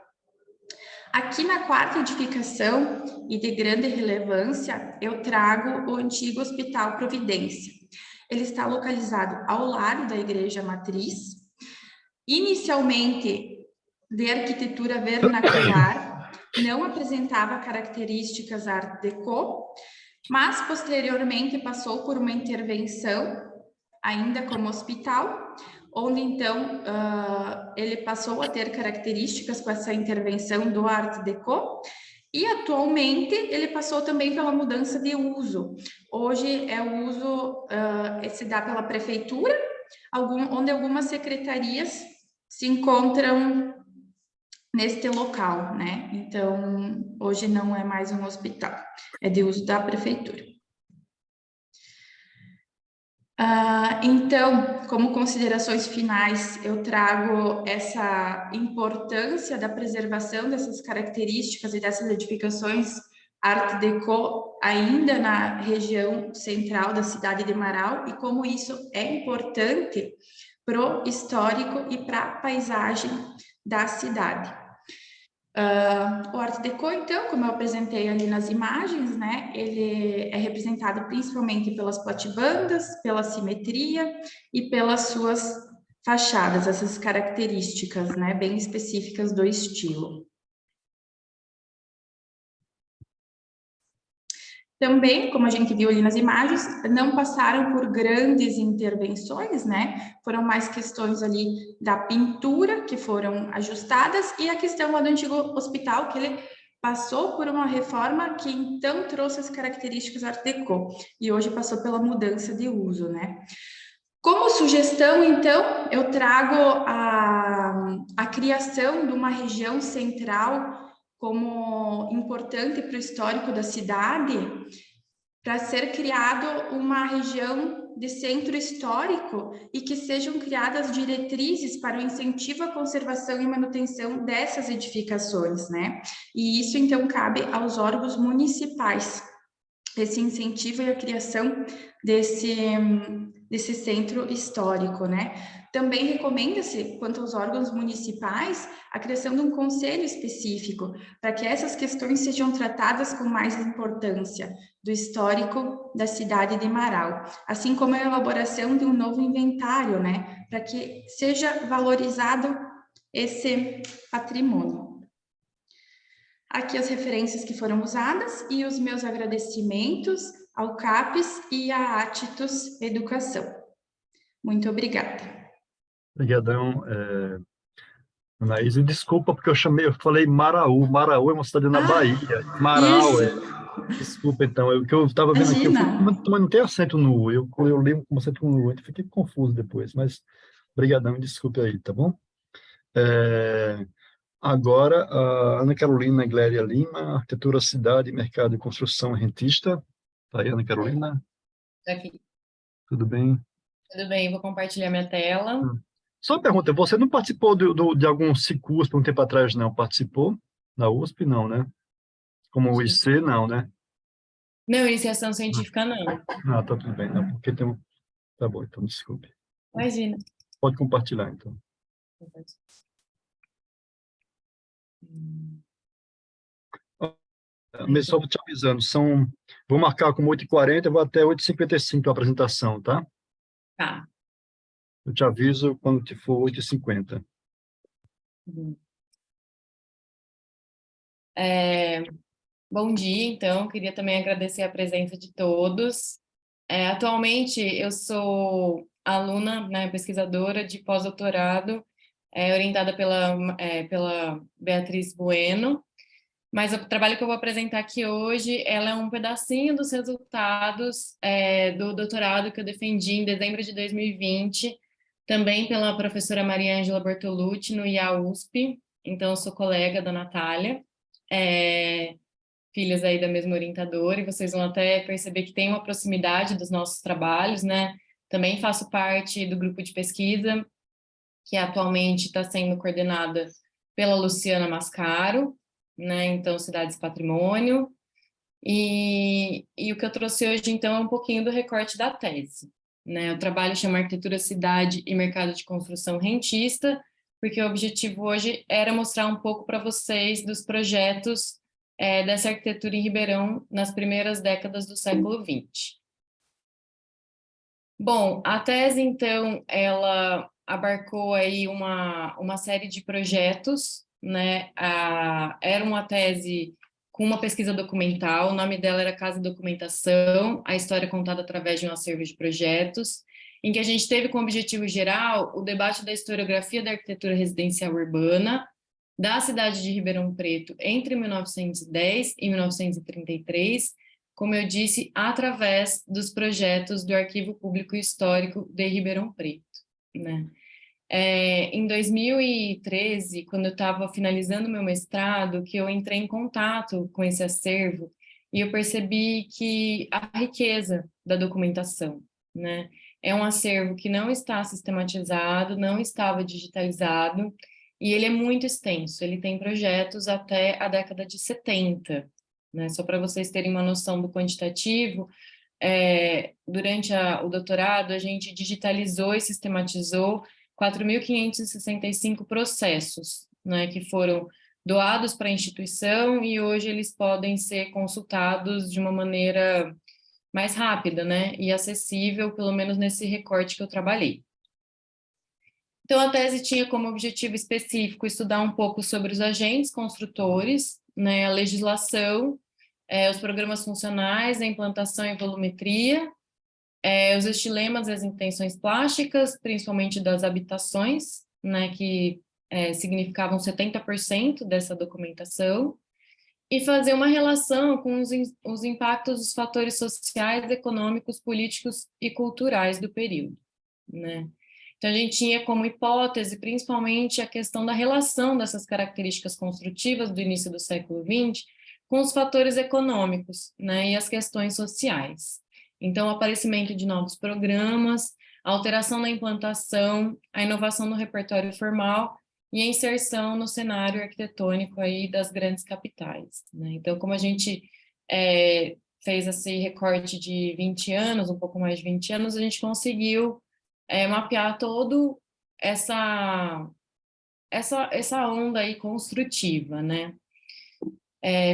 Aqui na quarta edificação, e de grande relevância, eu trago o antigo Hospital Providência. Ele está localizado ao lado da Igreja Matriz, inicialmente de arquitetura vernacular, não apresentava características Art Deco, mas posteriormente passou por uma intervenção, ainda como hospital, onde então ele passou a ter características com essa intervenção do Art Deco, e atualmente ele passou também pela mudança de uso. Hoje é o uso, se dá pela prefeitura, onde algumas secretarias se encontram neste local, né? Então, hoje não é mais um hospital, é de uso da prefeitura. Então, como considerações finais, eu trago essa importância da preservação dessas características e dessas edificações Art Deco ainda na região central da cidade de Marau e como isso é importante para o histórico e para a paisagem da cidade. O Art Deco, então, como eu apresentei ali nas imagens, né, ele é representado principalmente pelas platibandas, pela simetria e pelas suas fachadas, essas características, né, bem específicas do estilo. Também, como a gente viu ali nas imagens, não passaram por grandes intervenções, né? Foram mais questões ali da pintura que foram ajustadas e a questão lá do antigo hospital, que ele passou por uma reforma que então trouxe as características Art Deco e hoje passou pela mudança de uso, né? Como sugestão, então, eu trago a criação de uma região central como importante para o histórico da cidade, para ser criado uma região de centro histórico e que sejam criadas diretrizes para o incentivo à conservação e manutenção dessas edificações, né? E isso, então, cabe aos órgãos municipais, esse incentivo e a criação desse centro histórico, né? Também recomenda-se, quanto aos órgãos municipais, a criação de um conselho específico, para que essas questões sejam tratadas com mais importância do histórico da cidade de Marau, assim como a elaboração de um novo inventário, né? Para que seja valorizado esse patrimônio. Aqui as referências que foram usadas e os meus agradecimentos ao CAPES e à Atitus Educação. Muito obrigada. Obrigadão, Anaís. E desculpa porque eu falei Maraú. Maraú é uma cidade na Bahia. Marau, isso. desculpa então. O que eu estava vendo aqui, mas não tem acento no U. Eu li com acento no U, então fiquei confuso depois, mas obrigadão e desculpe aí, tá bom? Agora, a Ana Carolina Gléria Lima, Arquitetura, Cidade, Mercado e Construção Rentista. Tá aí, Ana Carolina? Aqui. Tudo bem? Tudo bem, vou compartilhar minha tela. Só uma pergunta, você não participou de algum SICUSP um tempo atrás, não? Participou? Na USP, não, né? Como o IC, não, né? Não, iniciação científica, não. Ah, tá tudo bem. Não, porque tem um... Tá bom, então desculpe. Imagina. Pode compartilhar, então. Só te avisando, vou marcar como 8h40, vou até 8h55 a apresentação, tá? Tá. Eu te aviso quando for 8h50. Bom dia, então, queria também agradecer a presença de todos. Atualmente, eu sou aluna, né, pesquisadora de pós-doutorado, orientada pela Beatriz Bueno, mas o trabalho que eu vou apresentar aqui hoje, ela é um pedacinho dos resultados do doutorado que eu defendi em dezembro de 2020, também pela professora Maria Ângela Bortolucci, no IAUSP, então eu sou colega da Natália, filhas aí da mesma orientadora, e vocês vão até perceber que tem uma proximidade dos nossos trabalhos, né? Também faço parte do grupo de pesquisa, que atualmente está sendo coordenada pela Luciana Mascaro, né? Então, Cidades e Patrimônio. E o que eu trouxe hoje, então, é um pouquinho do recorte da tese, né? O trabalho chama Arquitetura, Cidade e Mercado de Construção Rentista, porque o objetivo hoje era mostrar um pouco para vocês dos projetos dessa arquitetura em Ribeirão nas primeiras décadas do século XX. Bom, a tese, então, ela abarcou aí uma série de projetos, né? Era uma tese com uma pesquisa documental, o nome dela era Casa e Documentação, a história contada através de um acervo de projetos, em que a gente teve como objetivo geral o debate da historiografia da arquitetura residencial urbana da cidade de Ribeirão Preto entre 1910 e 1933, como eu disse, através dos projetos do Arquivo Público Histórico de Ribeirão Preto, né? Em 2013, quando eu estava finalizando meu mestrado, que eu entrei em contato com esse acervo e eu percebi que a riqueza da documentação, né? É um acervo que não está sistematizado, não estava digitalizado, e ele é muito extenso, ele tem projetos até a década de 70, né? Só para vocês terem uma noção do quantitativo, durante o doutorado, a gente digitalizou e sistematizou 4.565 processos, né, que foram doados para a instituição e hoje eles podem ser consultados de uma maneira mais rápida, né, e acessível, pelo menos nesse recorte que eu trabalhei. Então, a tese tinha como objetivo específico estudar um pouco sobre os agentes construtores, né, a legislação, os programas funcionais, a implantação e volumetria, os estilemas e as intenções plásticas, principalmente das habitações, né, que significavam 70% dessa documentação, e fazer uma relação com os impactos dos fatores sociais, econômicos, políticos e culturais do período, né? Então, a gente tinha como hipótese, principalmente, a questão da relação dessas características construtivas do início do século XX com os fatores econômicos, né, e as questões sociais. Então, o aparecimento de novos programas, a alteração na implantação, a inovação no repertório formal e a inserção no cenário arquitetônico aí das grandes capitais, né? Então, como a gente fez esse recorte de 20 anos, um pouco mais de 20 anos, a gente conseguiu mapear todo essa onda aí construtiva, né?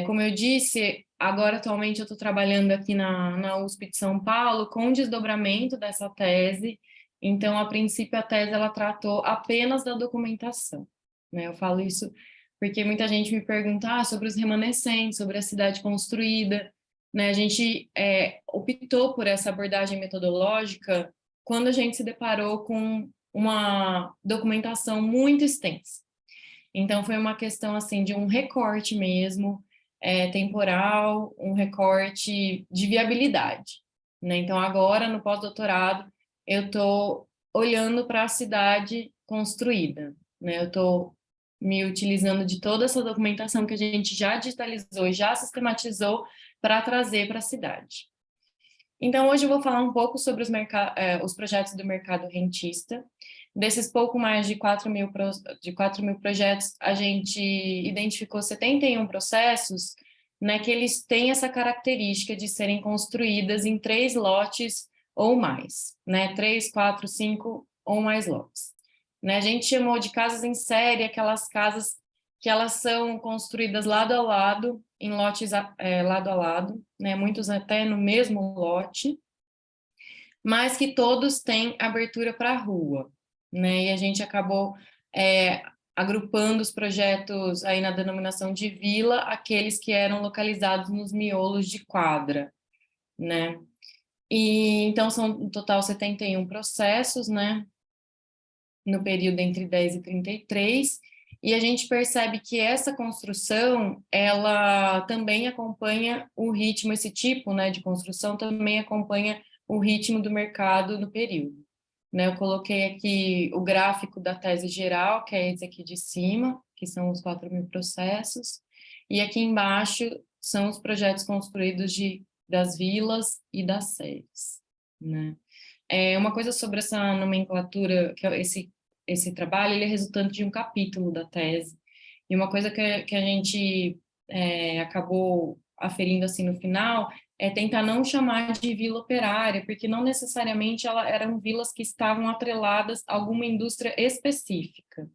Como eu disse, agora atualmente eu estou trabalhando aqui na USP de São Paulo com o desdobramento dessa tese. Então, a princípio, a tese ela tratou apenas da documentação, né? Eu falo isso porque muita gente me pergunta sobre os remanescentes, sobre a cidade construída, né? A gente optou por essa abordagem metodológica quando a gente se deparou com uma documentação muito extensa. Então, foi uma questão, assim, de um recorte mesmo, temporal, um recorte de viabilidade, né? Então, agora, no pós-doutorado, eu estou olhando para a cidade construída, né? Eu estou me utilizando de toda essa documentação que a gente já digitalizou e já sistematizou para trazer para a cidade. Então, hoje eu vou falar um pouco sobre os projetos do mercado rentista. Desses pouco mais de 4 mil projetos, a gente identificou 71 processos, né, que eles têm essa característica de serem construídas em 3 lotes ou mais, né, 3, 4, 5 ou mais lotes. Né, a gente chamou de casas em série aquelas casas que elas são construídas lado a lado, em lotes lado a lado, né, muitos até no mesmo lote, mas que todos têm abertura para a rua, né, e a gente acabou agrupando os projetos aí na denominação de vila, aqueles que eram localizados nos miolos de quadra, né, e então são no total 71 processos, né, no período entre 10 e 33, e a gente percebe que essa construção, ela também acompanha o ritmo, esse tipo, né, de construção também acompanha o ritmo do mercado no período, né? Eu coloquei aqui o gráfico da tese geral, que é esse aqui de cima, que são os 4 mil processos, e aqui embaixo são os projetos construídos das vilas e das séries, né? Uma coisa sobre essa nomenclatura, que esse trabalho, ele é resultante de um capítulo da tese, e uma coisa que a gente acabou aferindo assim no final é tentar não chamar de vila operária, porque não necessariamente eram vilas que estavam atreladas a alguma indústria específica,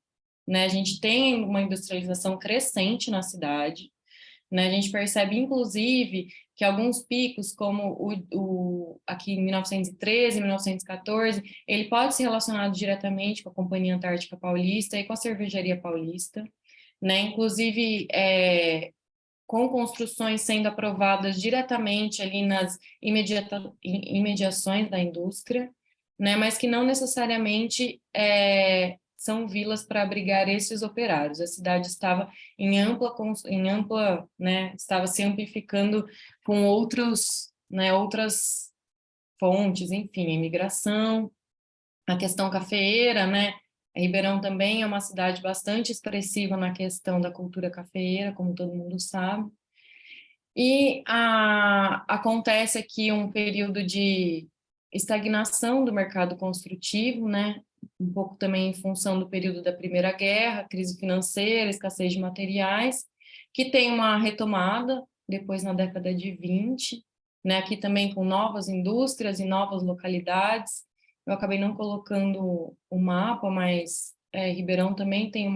né? A gente tem uma industrialização crescente na cidade, né? A gente percebe, inclusive, que alguns picos, como aqui em 1913, 1914, ele pode ser relacionado diretamente com a Companhia Antártica Paulista e com a Cervejaria Paulista, né? Inclusive, com construções sendo aprovadas diretamente ali nas imediações da indústria, né? Mas que não necessariamente são vilas para abrigar esses operários. A cidade estava em ampla, né, estava se amplificando com outras fontes, enfim, a imigração, a questão cafeeira, né? Ribeirão também é uma cidade bastante expressiva na questão da cultura cafeeira, como todo mundo sabe. E acontece aqui um período de estagnação do mercado construtivo, né? Um pouco também em função do período da Primeira Guerra, crise financeira, escassez de materiais, que tem uma retomada depois na década de 20, né? Aqui também com novas indústrias e novas localidades. Eu acabei não colocando o mapa, mas Ribeirão também tem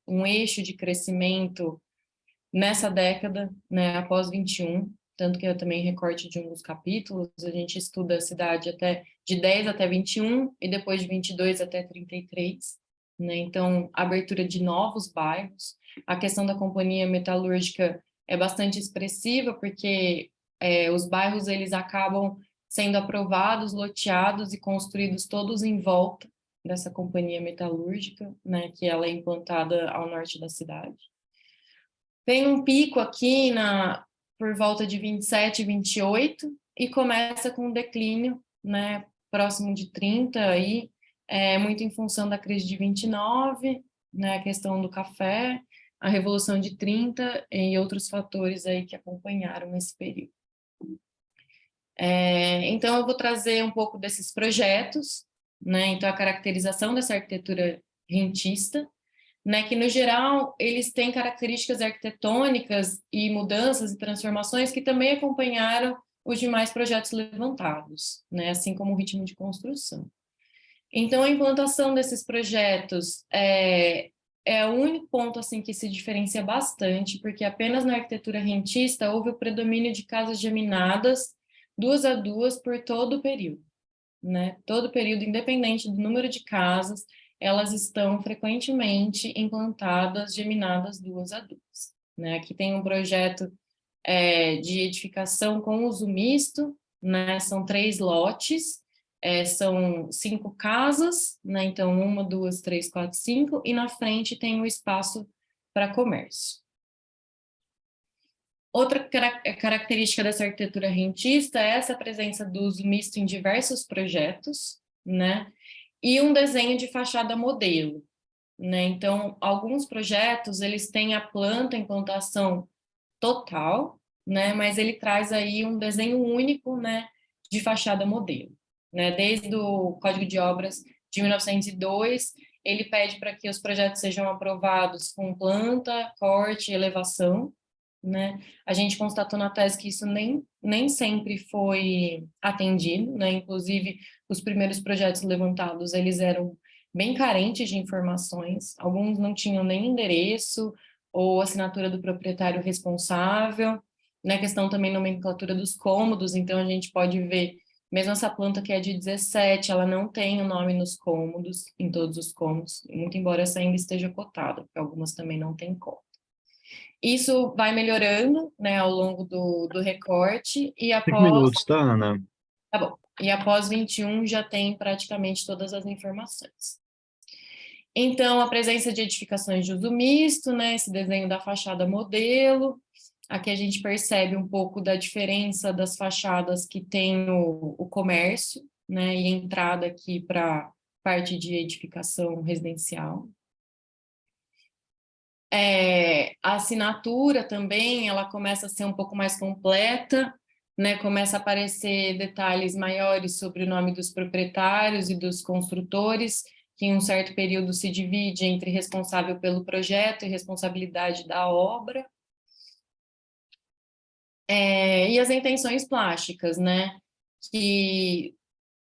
um eixo de crescimento nessa década, né, após 21, tanto que é também recorte de um dos capítulos, a gente estuda a cidade de 10 até 21 e depois de 22 até 33, né, então abertura de novos bairros, a questão da companhia metalúrgica é bastante expressiva, porque os bairros eles acabam sendo aprovados, loteados e construídos todos em volta dessa companhia metalúrgica, né, que ela é implantada ao norte da cidade. Tem um pico aqui por volta de 27, 28, e começa com um declínio, né, próximo de 30, aí, muito em função da crise de 29, né, a questão do café, a Revolução de 30 e outros fatores aí que acompanharam esse período. Então, eu vou trazer um pouco desses projetos, né, então a caracterização dessa arquitetura rentista, né, que no geral eles têm características arquitetônicas e mudanças e transformações que também acompanharam os demais projetos levantados, né, assim como o ritmo de construção. Então, a implantação desses projetos é o único ponto assim que se diferencia bastante, porque apenas na arquitetura rentista houve o predomínio de casas geminadas 2 a 2 por todo o período, né? Todo o período, independente do número de casas, elas estão frequentemente implantadas, geminadas 2 a 2, né? Aqui tem um projeto de edificação com uso misto, né? São 3 lotes, são 5 casas, né? Então, 1, 2, 3, 4, 5, e na frente tem o espaço para comércio. Outra característica dessa arquitetura rentista é essa presença do uso misto em diversos projetos, né? E um desenho de fachada modelo, né? Então, alguns projetos, eles têm a implantação total, né? Mas ele traz aí um desenho único, né? De fachada modelo, né? Desde o Código de Obras de 1902, ele pede para que os projetos sejam aprovados com planta, corte e elevação, né? A gente constatou na tese que isso nem sempre foi atendido, né? Inclusive, os primeiros projetos levantados, eles eram bem carentes de informações, alguns não tinham nem endereço ou assinatura do proprietário responsável, né? Questão também nomenclatura dos cômodos, então a gente pode ver, mesmo essa planta que é de 17, ela não tem o nome nos cômodos, em todos os cômodos, muito embora essa ainda esteja cotada, porque algumas também não têm cota. Isso vai melhorando, né, ao longo do recorte, e 5 após... minutos, tá, Ana? Tá bom. E após 21 já tem praticamente todas as informações. Então, a presença de edificações de uso misto, né, esse desenho da fachada modelo, aqui a gente percebe um pouco da diferença das fachadas que tem o comércio, né, e entrada aqui para parte de edificação residencial. A assinatura também, ela começa a ser um pouco mais completa, né? Começa a aparecer detalhes maiores sobre o nome dos proprietários e dos construtores, que em um certo período se divide entre responsável pelo projeto e responsabilidade da obra. E as intenções plásticas, né? Que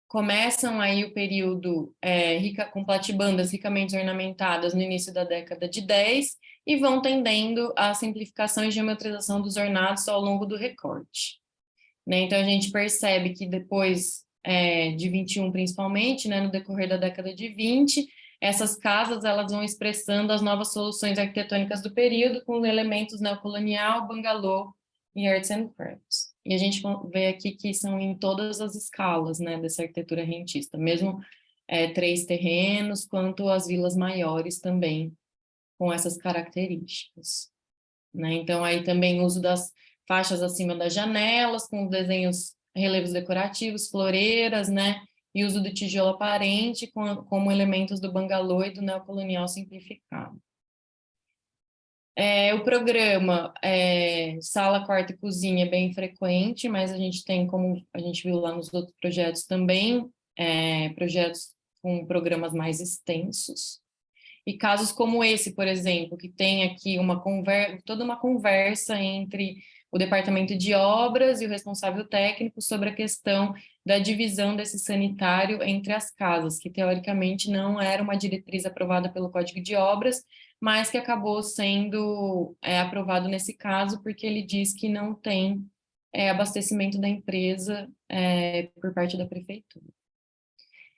começam aí o período com platibandas ricamente ornamentadas no início da década de 10 e vão tendendo à simplificação e geometrização dos ornatos ao longo do recorte, né? Então, a gente percebe que depois de 21, principalmente, né, no decorrer da década de 20, essas casas elas vão expressando as novas soluções arquitetônicas do período com elementos neocolonial, bangalô e arts and crafts. E a gente vê aqui que são em todas as escalas, né, dessa arquitetura rentista, mesmo 3 terrenos, quanto as vilas maiores também, com essas características, né? Então, aí também o uso das faixas acima das janelas, com desenhos, relevos decorativos, floreiras, né? E uso do tijolo aparente como elementos do bangalô e do neocolonial simplificado. O programa sala, quarto e cozinha é bem frequente, mas a gente tem, como a gente viu lá nos outros projetos também, projetos com programas mais extensos. E casos como esse, por exemplo, que tem aqui toda uma conversa entre o departamento de obras e o responsável técnico sobre a questão da divisão desse sanitário entre as casas, que teoricamente não era uma diretriz aprovada pelo Código de Obras, mas que acabou sendo aprovado nesse caso, porque ele diz que não tem abastecimento da empresa por parte da prefeitura.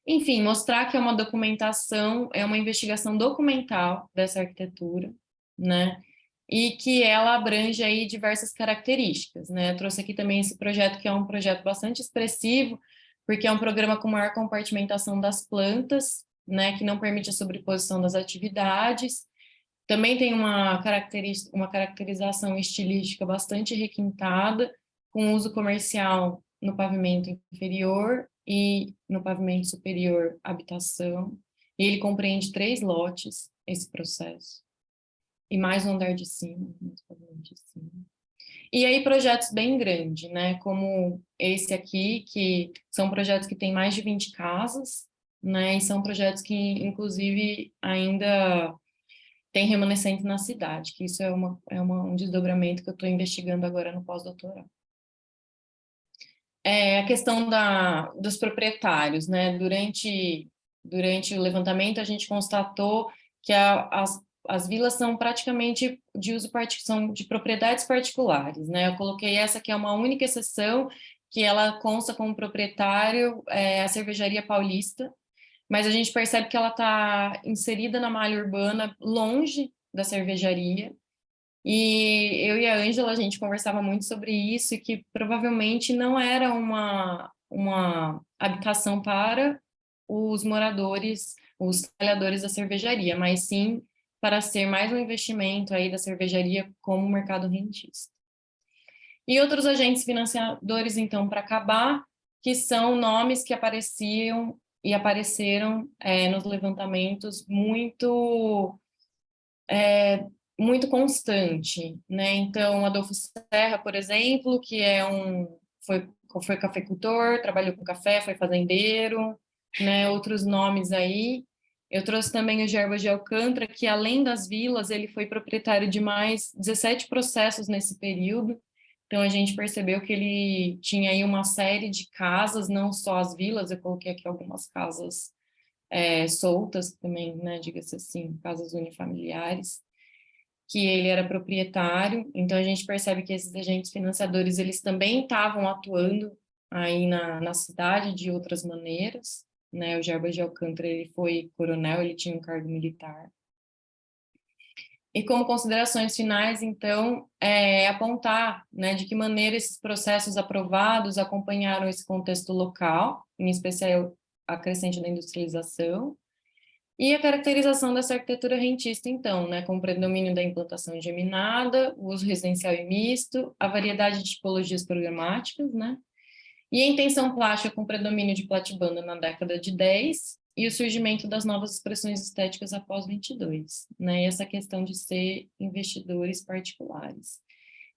Enfim, mostrar que é uma documentação, é uma investigação documental dessa arquitetura, né? E que ela abrange aí diversas características, né? Eu trouxe aqui também esse projeto, que é um projeto bastante expressivo, porque é um programa com maior compartimentação das plantas, né? Que não permite a sobreposição das atividades. Também tem uma caracterização estilística bastante requintada, com uso comercial no pavimento inferior e no pavimento superior, habitação. E ele compreende 3 lotes, esse processo. E mais um andar de cima, mais pavimento de cima. E aí projetos bem grandes, né? Como esse aqui, que são projetos que têm mais de 20 casas, né? E são projetos que, inclusive, ainda tem remanescente na cidade, que isso é um desdobramento que eu estou investigando agora no pós-doutorado. A questão dos proprietários, né? Durante o levantamento, a gente constatou que as vilas são praticamente de uso são de propriedades particulares, né? Eu coloquei essa que é uma única exceção, que ela consta como proprietário a Cervejaria Paulista, mas a gente percebe que ela está inserida na malha urbana, longe da cervejaria. E eu e a Ângela, a gente conversava muito sobre isso, e que provavelmente não era uma habitação para os moradores, os trabalhadores da cervejaria, mas sim para ser mais um investimento aí da cervejaria como mercado rentista. E outros agentes financiadores, então, para acabar, que são nomes que apareciam e apareceram nos levantamentos muito constante, né? Então, Adolfo Serra, por exemplo, que foi cafeicultor, trabalhou com café, foi fazendeiro, né? Outros nomes aí. Eu trouxe também o Gerbas de Alcântara, que além das vilas, ele foi proprietário de mais 17 processos nesse período. Então, a gente percebeu que ele tinha aí uma série de casas, não só as vilas, eu coloquei aqui algumas casas soltas também, né, diga-se assim, casas unifamiliares, que ele era proprietário. Então, a gente percebe que esses agentes financiadores, eles também estavam atuando aí na cidade de outras maneiras, né? O Gerbas de Alcântara, ele foi coronel, ele tinha um cargo militar. E como considerações finais, então, apontar, né, de que maneira esses processos aprovados acompanharam esse contexto local, em especial a crescente da industrialização, e a caracterização dessa arquitetura rentista, então, né, com o predomínio da implantação geminada, o uso residencial e misto, a variedade de tipologias programáticas, né, e a intenção plástica com predomínio de platibanda na década de 10, e o surgimento das novas expressões estéticas após 22, né, e essa questão de ser investidores particulares.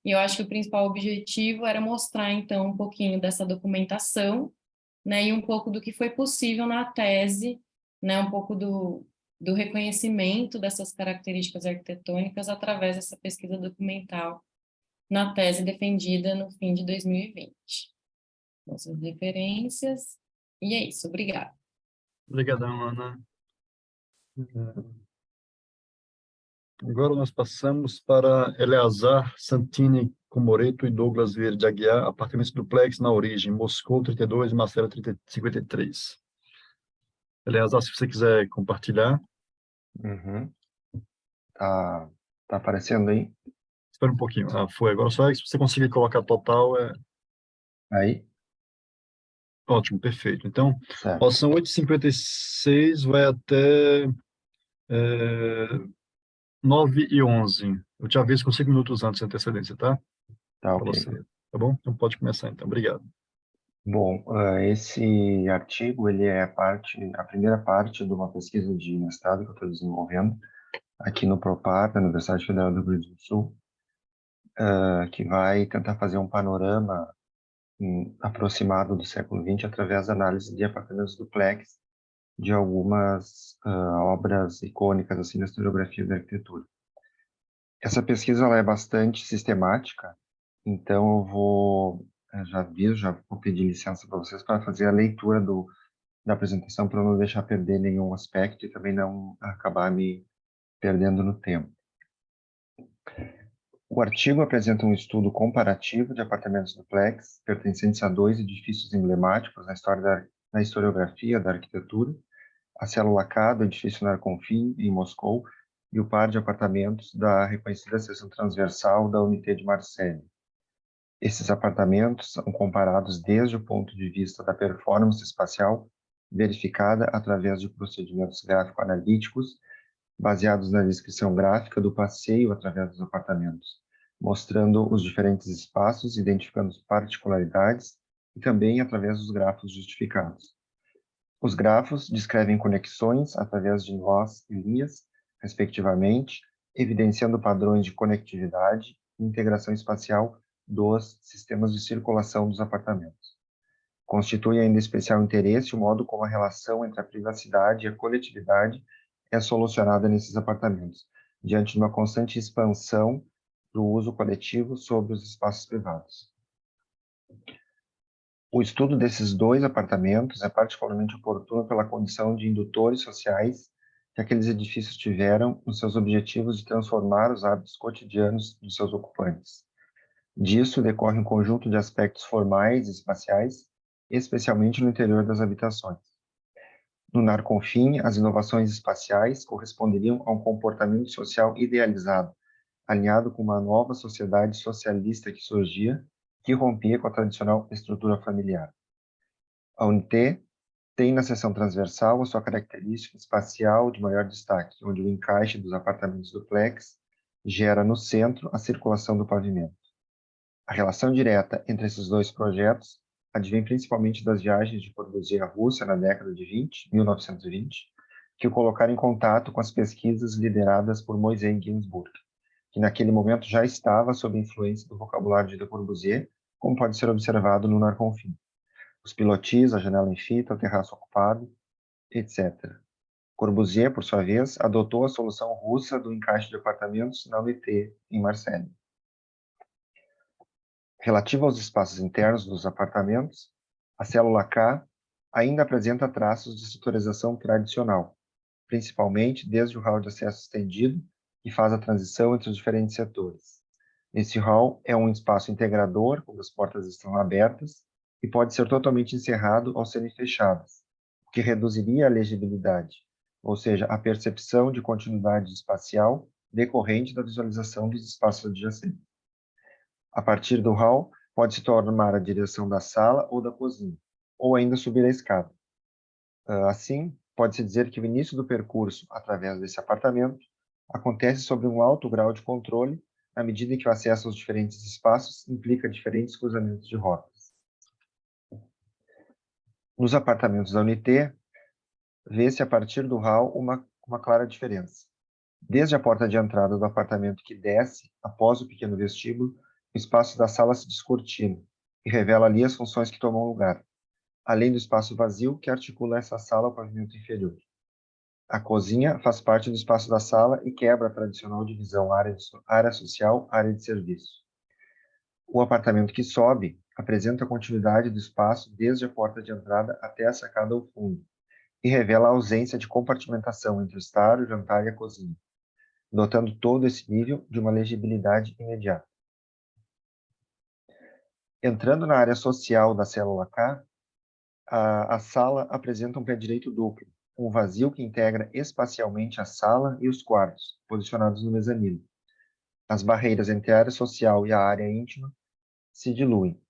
E eu acho que o principal objetivo era mostrar, então, um pouquinho dessa documentação, né, e um pouco do que foi possível na tese, né, um pouco do reconhecimento dessas características arquitetônicas através dessa pesquisa documental na tese defendida no fim de 2020. Nossas referências, e é isso, obrigada. Obrigadão, Ana. Agora nós passamos para Eleazar Santini Comoreto e Douglas Verde Aguiar, apartamentos duplex na origem, Moscou 32 e Marcela 53. Eleazar, se você quiser compartilhar. Uhum. Tá aparecendo aí? Espera um pouquinho. Foi. Agora só se você conseguir colocar total, Aí? ótimo, perfeito. Então, Certo. são 8h56, vai até 9h11. Eu te aviso com 5 minutos antes de antecedência, tá? Tá, Para ok. você, tá bom? Então pode começar, então. Obrigado. Bom, esse artigo, ele é a primeira parte de uma pesquisa de mestrado que eu estou desenvolvendo aqui no PROPAR, na Universidade Federal do Rio Grande do Sul, que vai tentar fazer um panorama aproximado do século XX através da análise de apartamentos duplex de algumas obras icônicas assim, da historiografia da arquitetura. Essa pesquisa ela é bastante sistemática, então eu vou, já vou pedir licença para vocês para fazer a leitura da apresentação, para não deixar perder nenhum aspecto e também não acabar me perdendo no tempo. O artigo apresenta um estudo comparativo de apartamentos duplex pertencentes a 2 edifícios emblemáticos na historiografia da arquitetura, a Célula K do edifício Narconfin, em Moscou, e o par de apartamentos da reconhecida seção transversal da Unité de Marseille. Esses apartamentos são comparados desde o ponto de vista da performance espacial, verificada através de procedimentos gráfico-analíticos, baseados na descrição gráfica do passeio através dos apartamentos, mostrando os diferentes espaços, identificando particularidades e também através dos grafos justificados. Os grafos descrevem conexões através de nós e linhas, respectivamente, evidenciando padrões de conectividade e integração espacial dos sistemas de circulação dos apartamentos. Constitui ainda especial interesse o modo como a relação entre a privacidade e a coletividade é solucionada nesses apartamentos, diante de uma constante expansão do uso coletivo sobre os espaços privados. O estudo desses 2 apartamentos é particularmente oportuno pela condição de indutores sociais que aqueles edifícios tiveram nos seus objetivos de transformar os hábitos cotidianos de seus ocupantes. Disso decorre um conjunto de aspectos formais e espaciais, especialmente no interior das habitações. No Narconfin, as inovações espaciais corresponderiam a um comportamento social idealizado, alinhado com uma nova sociedade socialista que surgia, que rompia com a tradicional estrutura familiar. A Unité tem na seção transversal a sua característica espacial de maior destaque, onde o encaixe dos apartamentos duplex gera no centro a circulação do pavimento. A relação direta entre esses 2 projetos advém principalmente das viagens de Corbusier à Rússia na década de 1920, que o colocaram em contato com as pesquisas lideradas por Moisés Ginsburg, que naquele momento já estava sob influência do vocabulário de Le Corbusier, como pode ser observado no Narconfin. Os pilotis, a janela em fita, o terraço ocupado, etc. Corbusier, por sua vez, adotou a solução russa do encaixe de apartamentos na Unité, em Marseille. Relativo aos espaços internos dos apartamentos, a célula K ainda apresenta traços de setorização tradicional, principalmente desde o hall de acesso estendido, que faz a transição entre os diferentes setores. Esse hall é um espaço integrador, quando as portas estão abertas, e pode ser totalmente encerrado ao serem fechadas, o que reduziria a legibilidade, ou seja, a percepção de continuidade espacial decorrente da visualização dos espaços adjacentes. A partir do hall, pode-se tomar a direção da sala ou da cozinha, ou ainda subir a escada. Assim, pode-se dizer que o início do percurso através desse apartamento acontece sob um alto grau de controle, à medida que o acesso aos diferentes espaços implica diferentes cruzamentos de rotas. Nos apartamentos da Unité, vê-se a partir do hall uma clara diferença. Desde a porta de entrada do apartamento que desce, após o pequeno vestíbulo, o espaço da sala se descortina e revela ali as funções que tomam lugar, além do espaço vazio que articula essa sala ao pavimento inferior. A cozinha faz parte do espaço da sala e quebra a tradicional divisão área social, área de serviço. O apartamento que sobe apresenta a continuidade do espaço desde a porta de entrada até a sacada ao fundo e revela a ausência de compartimentação entre o estar, o jantar e a cozinha, notando todo esse nível de uma legibilidade imediata. Entrando na área social da célula K, a sala apresenta um pé direito duplo, um vazio que integra espacialmente a sala e os quartos, posicionados no mezanino. As barreiras entre a área social e a área íntima se diluem.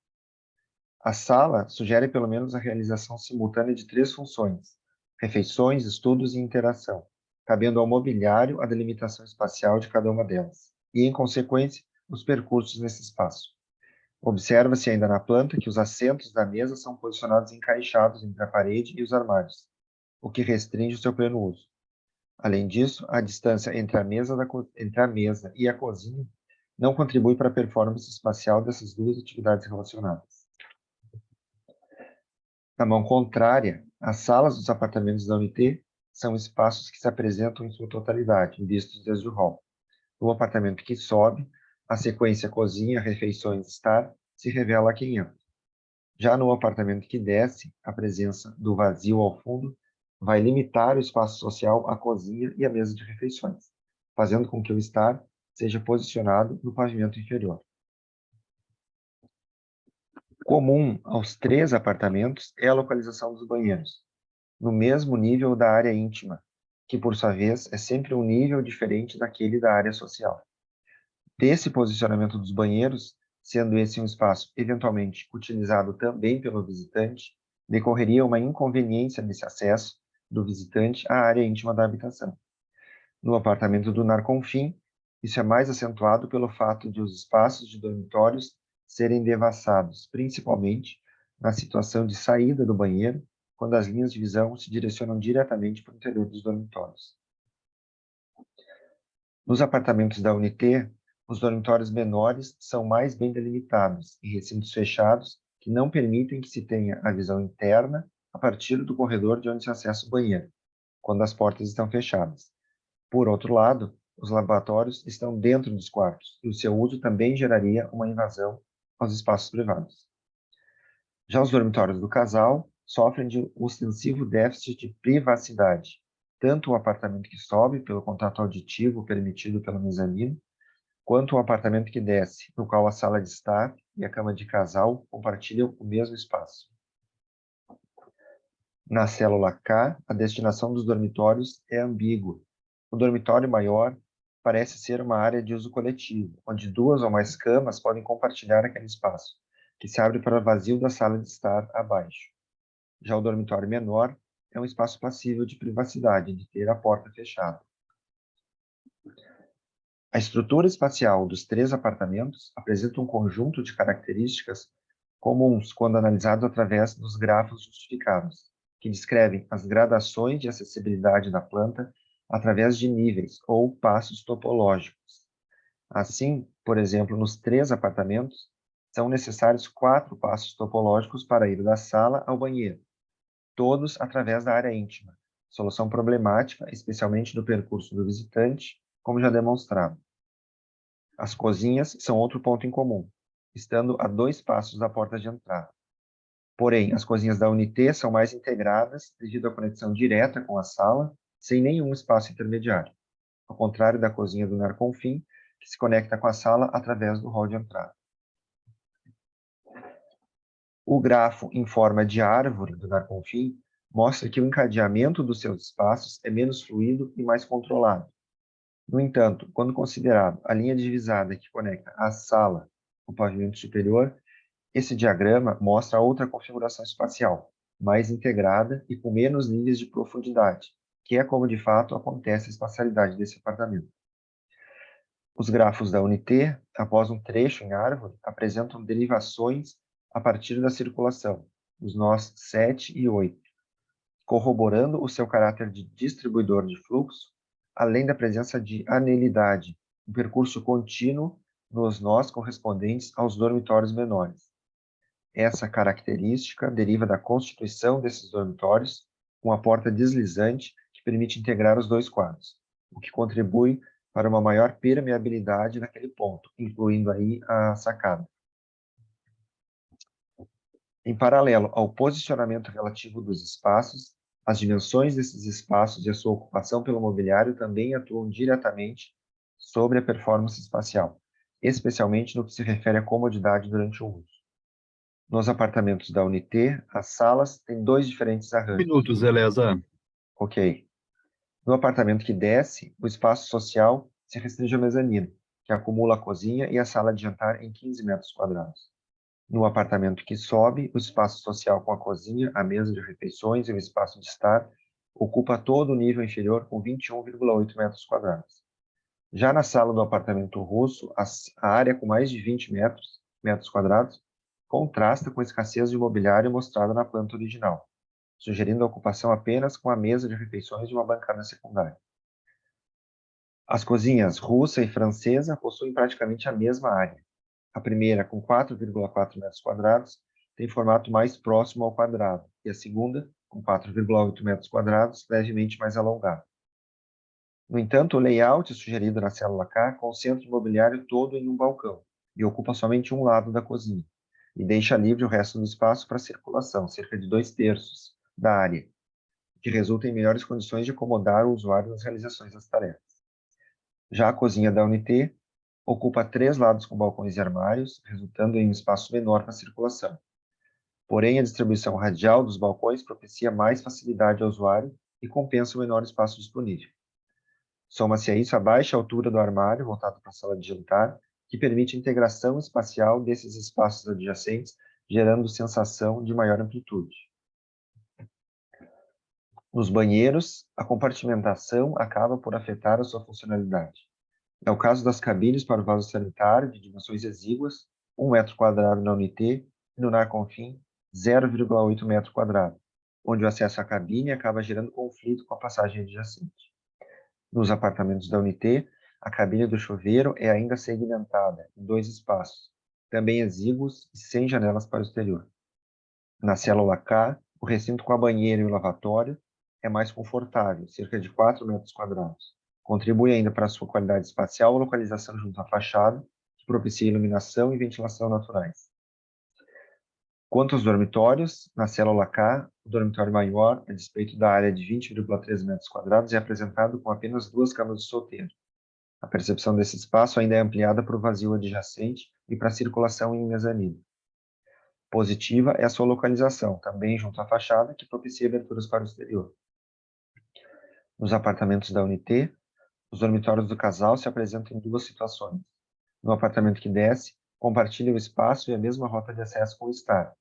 A sala sugere pelo menos a realização simultânea de 3 funções: refeições, estudos e interação, cabendo ao mobiliário a delimitação espacial de cada uma delas, e, em consequência, os percursos nesse espaço. Observa-se ainda na planta que os assentos da mesa são posicionados encaixados entre a parede e os armários, o que restringe o seu pleno uso. Além disso, a distância entre a mesa e a cozinha não contribui para a performance espacial dessas 2 atividades relacionadas. Na mão contrária, as salas dos apartamentos da UNT são espaços que se apresentam em sua totalidade, vistos desde o hall. No apartamento que sobe, a sequência cozinha, refeições, estar se revela a quem entra. Já no apartamento que desce, a presença do vazio ao fundo vai limitar o espaço social à cozinha e à mesa de refeições, fazendo com que o estar seja posicionado no pavimento inferior. Comum aos 3 apartamentos é a localização dos banheiros, no mesmo nível da área íntima, que por sua vez é sempre um nível diferente daquele da área social. Desse posicionamento dos banheiros, sendo esse um espaço eventualmente utilizado também pelo visitante, decorreria uma inconveniência nesse acesso do visitante à área íntima da habitação. No apartamento do Narconfim, isso é mais acentuado pelo fato de os espaços de dormitórios serem devassados, principalmente na situação de saída do banheiro, quando as linhas de visão se direcionam diretamente para o interior dos dormitórios. Nos apartamentos da UNT, os dormitórios menores são mais bem delimitados, em recintos fechados, que não permitem que se tenha a visão interna a partir do corredor de onde se acessa o banheiro, quando as portas estão fechadas. Por outro lado, os lavatórios estão dentro dos quartos, e o seu uso também geraria uma invasão aos espaços privados. Já os dormitórios do casal sofrem de ostensivo déficit de privacidade, tanto o apartamento que sobe pelo contato auditivo permitido pelo mezanino, quanto o apartamento que desce, no qual a sala de estar e a cama de casal compartilham o mesmo espaço. Na célula K, a destinação dos dormitórios é ambígua. O dormitório maior parece ser uma área de uso coletivo, onde 2 ou mais camas podem compartilhar aquele espaço, que se abre para o vazio da sala de estar abaixo. Já o dormitório menor é um espaço passível de privacidade, de ter a porta fechada. A estrutura espacial dos 3 apartamentos apresenta um conjunto de características comuns quando analisado através dos grafos justificados, que descrevem as gradações de acessibilidade da planta através de níveis ou passos topológicos. Assim, por exemplo, nos 3 apartamentos, são necessários 4 passos topológicos para ir da sala ao banheiro, todos através da área íntima, solução problemática, especialmente do percurso do visitante, como já demonstrado. As cozinhas são outro ponto em comum, estando a 2 passos da porta de entrada. Porém, as cozinhas da UNT são mais integradas devido à conexão direta com a sala, sem nenhum espaço intermediário, ao contrário da cozinha do Narconfim, que se conecta com a sala através do hall de entrada. O grafo em forma de árvore do Narconfim mostra que o encadeamento dos seus espaços é menos fluido e mais controlado. No entanto, quando considerado a linha divisada que conecta a sala ao pavimento superior, esse diagrama mostra outra configuração espacial, mais integrada e com menos níveis de profundidade, que é como de fato acontece a espacialidade desse apartamento. Os grafos da UNT, após um trecho em árvore, apresentam derivações a partir da circulação, os nós 7 e 8, corroborando o seu caráter de distribuidor de fluxo, além da presença de anelidade, um percurso contínuo nos nós correspondentes aos dormitórios menores. Essa característica deriva da constituição desses dormitórios com a porta deslizante que permite integrar os 2 quartos, o que contribui para uma maior permeabilidade naquele ponto, incluindo aí a sacada. Em paralelo ao posicionamento relativo dos espaços, as dimensões desses espaços e a sua ocupação pelo mobiliário também atuam diretamente sobre a performance espacial, especialmente no que se refere à comodidade durante o uso. Nos apartamentos da UNT, as salas têm 2 diferentes arranjos. Minutos, Eleazar. Ok. No apartamento que desce, o espaço social se restringe ao mezanino, que acumula a cozinha e a sala de jantar em 15 metros quadrados. No apartamento que sobe, o espaço social com a cozinha, a mesa de refeições e o espaço de estar ocupa todo o nível inferior com 21,8 metros quadrados. Já na sala do apartamento russo, a área com mais de 20 metros quadrados contrasta com a escassez de mobiliário mostrada na planta original, sugerindo a ocupação apenas com a mesa de refeições de uma bancada secundária. As cozinhas russa e francesa possuem praticamente a mesma área. A primeira, com 4,4 metros quadrados, tem formato mais próximo ao quadrado, e a segunda, com 4,8 metros quadrados, levemente mais alongada. No entanto, o layout sugerido na célula K concentra o mobiliário todo em um balcão e ocupa somente um lado da cozinha, e deixa livre o resto do espaço para circulação, cerca de 2/3 da área, o que resulta em melhores condições de acomodar o usuário nas realizações das tarefas. Já a cozinha da Unité ocupa 3 lados com balcões e armários, resultando em um espaço menor para circulação. Porém, a distribuição radial dos balcões propicia mais facilidade ao usuário e compensa o menor espaço disponível. Soma-se a isso a baixa altura do armário, voltado para a sala de jantar, que permite a integração espacial desses espaços adjacentes, gerando sensação de maior amplitude. Nos banheiros, a compartimentação acaba por afetar a sua funcionalidade. É o caso das cabines para o vaso sanitário, de dimensões exíguas, 1 metro quadrado na Unité, e no Narconfim, 0,8 metro quadrado, onde o acesso à cabine acaba gerando conflito com a passagem adjacente. Nos apartamentos da Unité, a cabine do chuveiro é ainda segmentada em 2 espaços, também exíguos e sem janelas para o exterior. Na célula K, o recinto com a banheira e o lavatório é mais confortável, cerca de 4 metros quadrados. Contribui ainda para a sua qualidade espacial a localização junto à fachada, que propicia iluminação e ventilação naturais. Quanto aos dormitórios, na célula K, o dormitório maior, a despeito da área de 20,3 metros quadrados, é apresentado com apenas 2 camas de solteiro. A percepção desse espaço ainda é ampliada para o vazio adjacente e para a circulação em mezanino. Positiva é a sua localização, também junto à fachada, que propicia aberturas para o exterior. Nos apartamentos da Unité, os dormitórios do casal se apresentam em 2 situações. No apartamento que desce, compartilha o espaço e a mesma rota de acesso com o estar,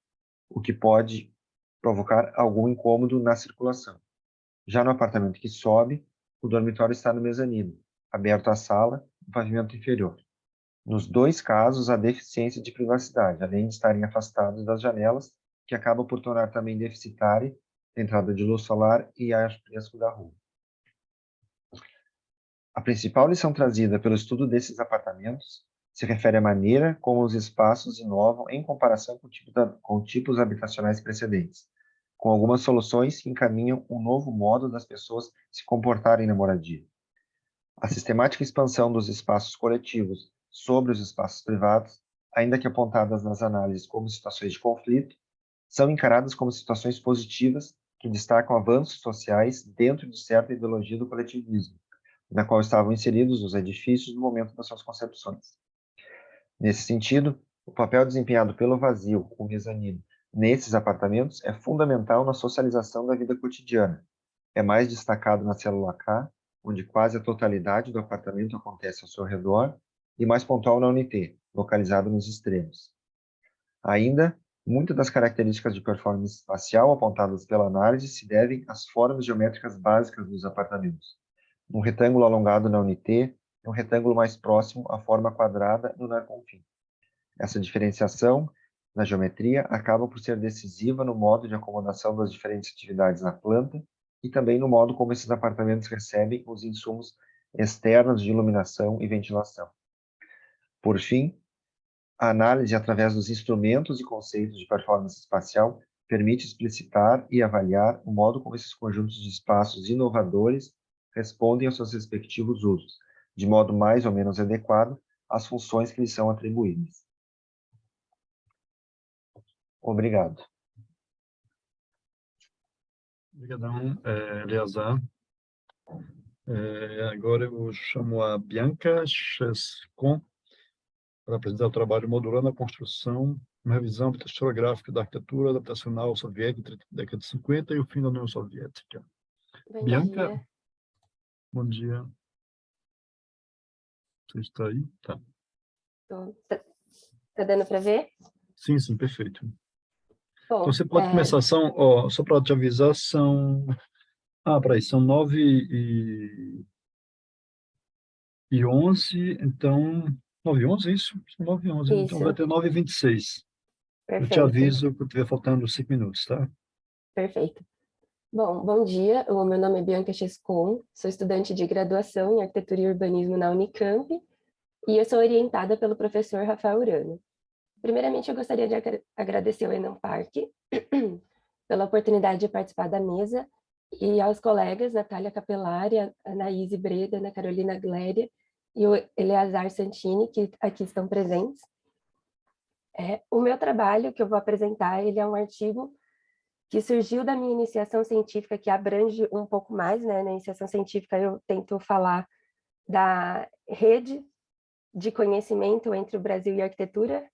o que pode provocar algum incômodo na circulação. Já no apartamento que sobe, o dormitório está no mezanino, aberto à sala, no pavimento inferior. Nos 2 casos, há deficiência de privacidade, além de estarem afastados das janelas, que acaba por tornar também deficitária a entrada de luz solar e ar fresco da rua. A principal lição trazida pelo estudo desses apartamentos se refere à maneira como os espaços inovam em comparação com tipos habitacionais precedentes, com algumas soluções que encaminham um novo modo das pessoas se comportarem na moradia. A sistemática expansão dos espaços coletivos sobre os espaços privados, ainda que apontadas nas análises como situações de conflito, são encaradas como situações positivas que destacam avanços sociais dentro de certa ideologia do coletivismo, na qual estavam inseridos os edifícios no momento das suas concepções. Nesse sentido, o papel desempenhado pelo vazio, o mezanino, nesses apartamentos é fundamental na socialização da vida cotidiana. É mais destacado na célula K, onde quase a totalidade do apartamento acontece ao seu redor, e mais pontual na Unité, localizado nos extremos. Ainda, muitas das características de performance espacial apontadas pela análise se devem às formas geométricas básicas dos apartamentos. Um retângulo alongado na Unité e um retângulo mais próximo à forma quadrada no Narconfim. Essa diferenciação na geometria acaba por ser decisiva no modo de acomodação das diferentes atividades na planta e também no modo como esses apartamentos recebem os insumos externos de iluminação e ventilação. Por fim, a análise através dos instrumentos e conceitos de performance espacial permite explicitar e avaliar o modo como esses conjuntos de espaços inovadores respondem aos seus respectivos usos, de modo mais ou menos adequado às funções que lhes são atribuídas. Obrigado. Obrigadão, Eleazar. Agora eu chamo a Bianca Chescon para apresentar o trabalho modulando a construção, uma revisão historiográfica da arquitetura adaptacional soviética entre a década de 50 e o fim da União Soviética. Bom Bianca, dia. bom dia. Você está aí? Tá. Tá dando para ver? Sim, sim, perfeito. Bom, Então você pode começar, só para te avisar, são 9h11, então, 9h11, isso? São 9h11, então Isso. vai ter 9h26. Eu te Perfeito, aviso que eu estiver faltando 5 minutos, tá? perfeito. Bom dia, o meu nome é Bianca Chescon, sou estudante de graduação em Arquitetura e Urbanismo na Unicamp e eu sou orientada pelo professor Rafael Urano. Primeiramente, eu gostaria de agradecer ao Enam Parque pela oportunidade de participar da mesa, e aos colegas Natália Capelari, a Anaíse Breda, Ana Carolina Gléria e o Eleazar Santini, que aqui estão presentes. O meu trabalho que eu vou apresentar, ele é um artigo que surgiu da minha iniciação científica, que abrange um pouco mais, né? Na iniciação científica eu tento falar da rede de conhecimento entre o Brasil e a arquitetura,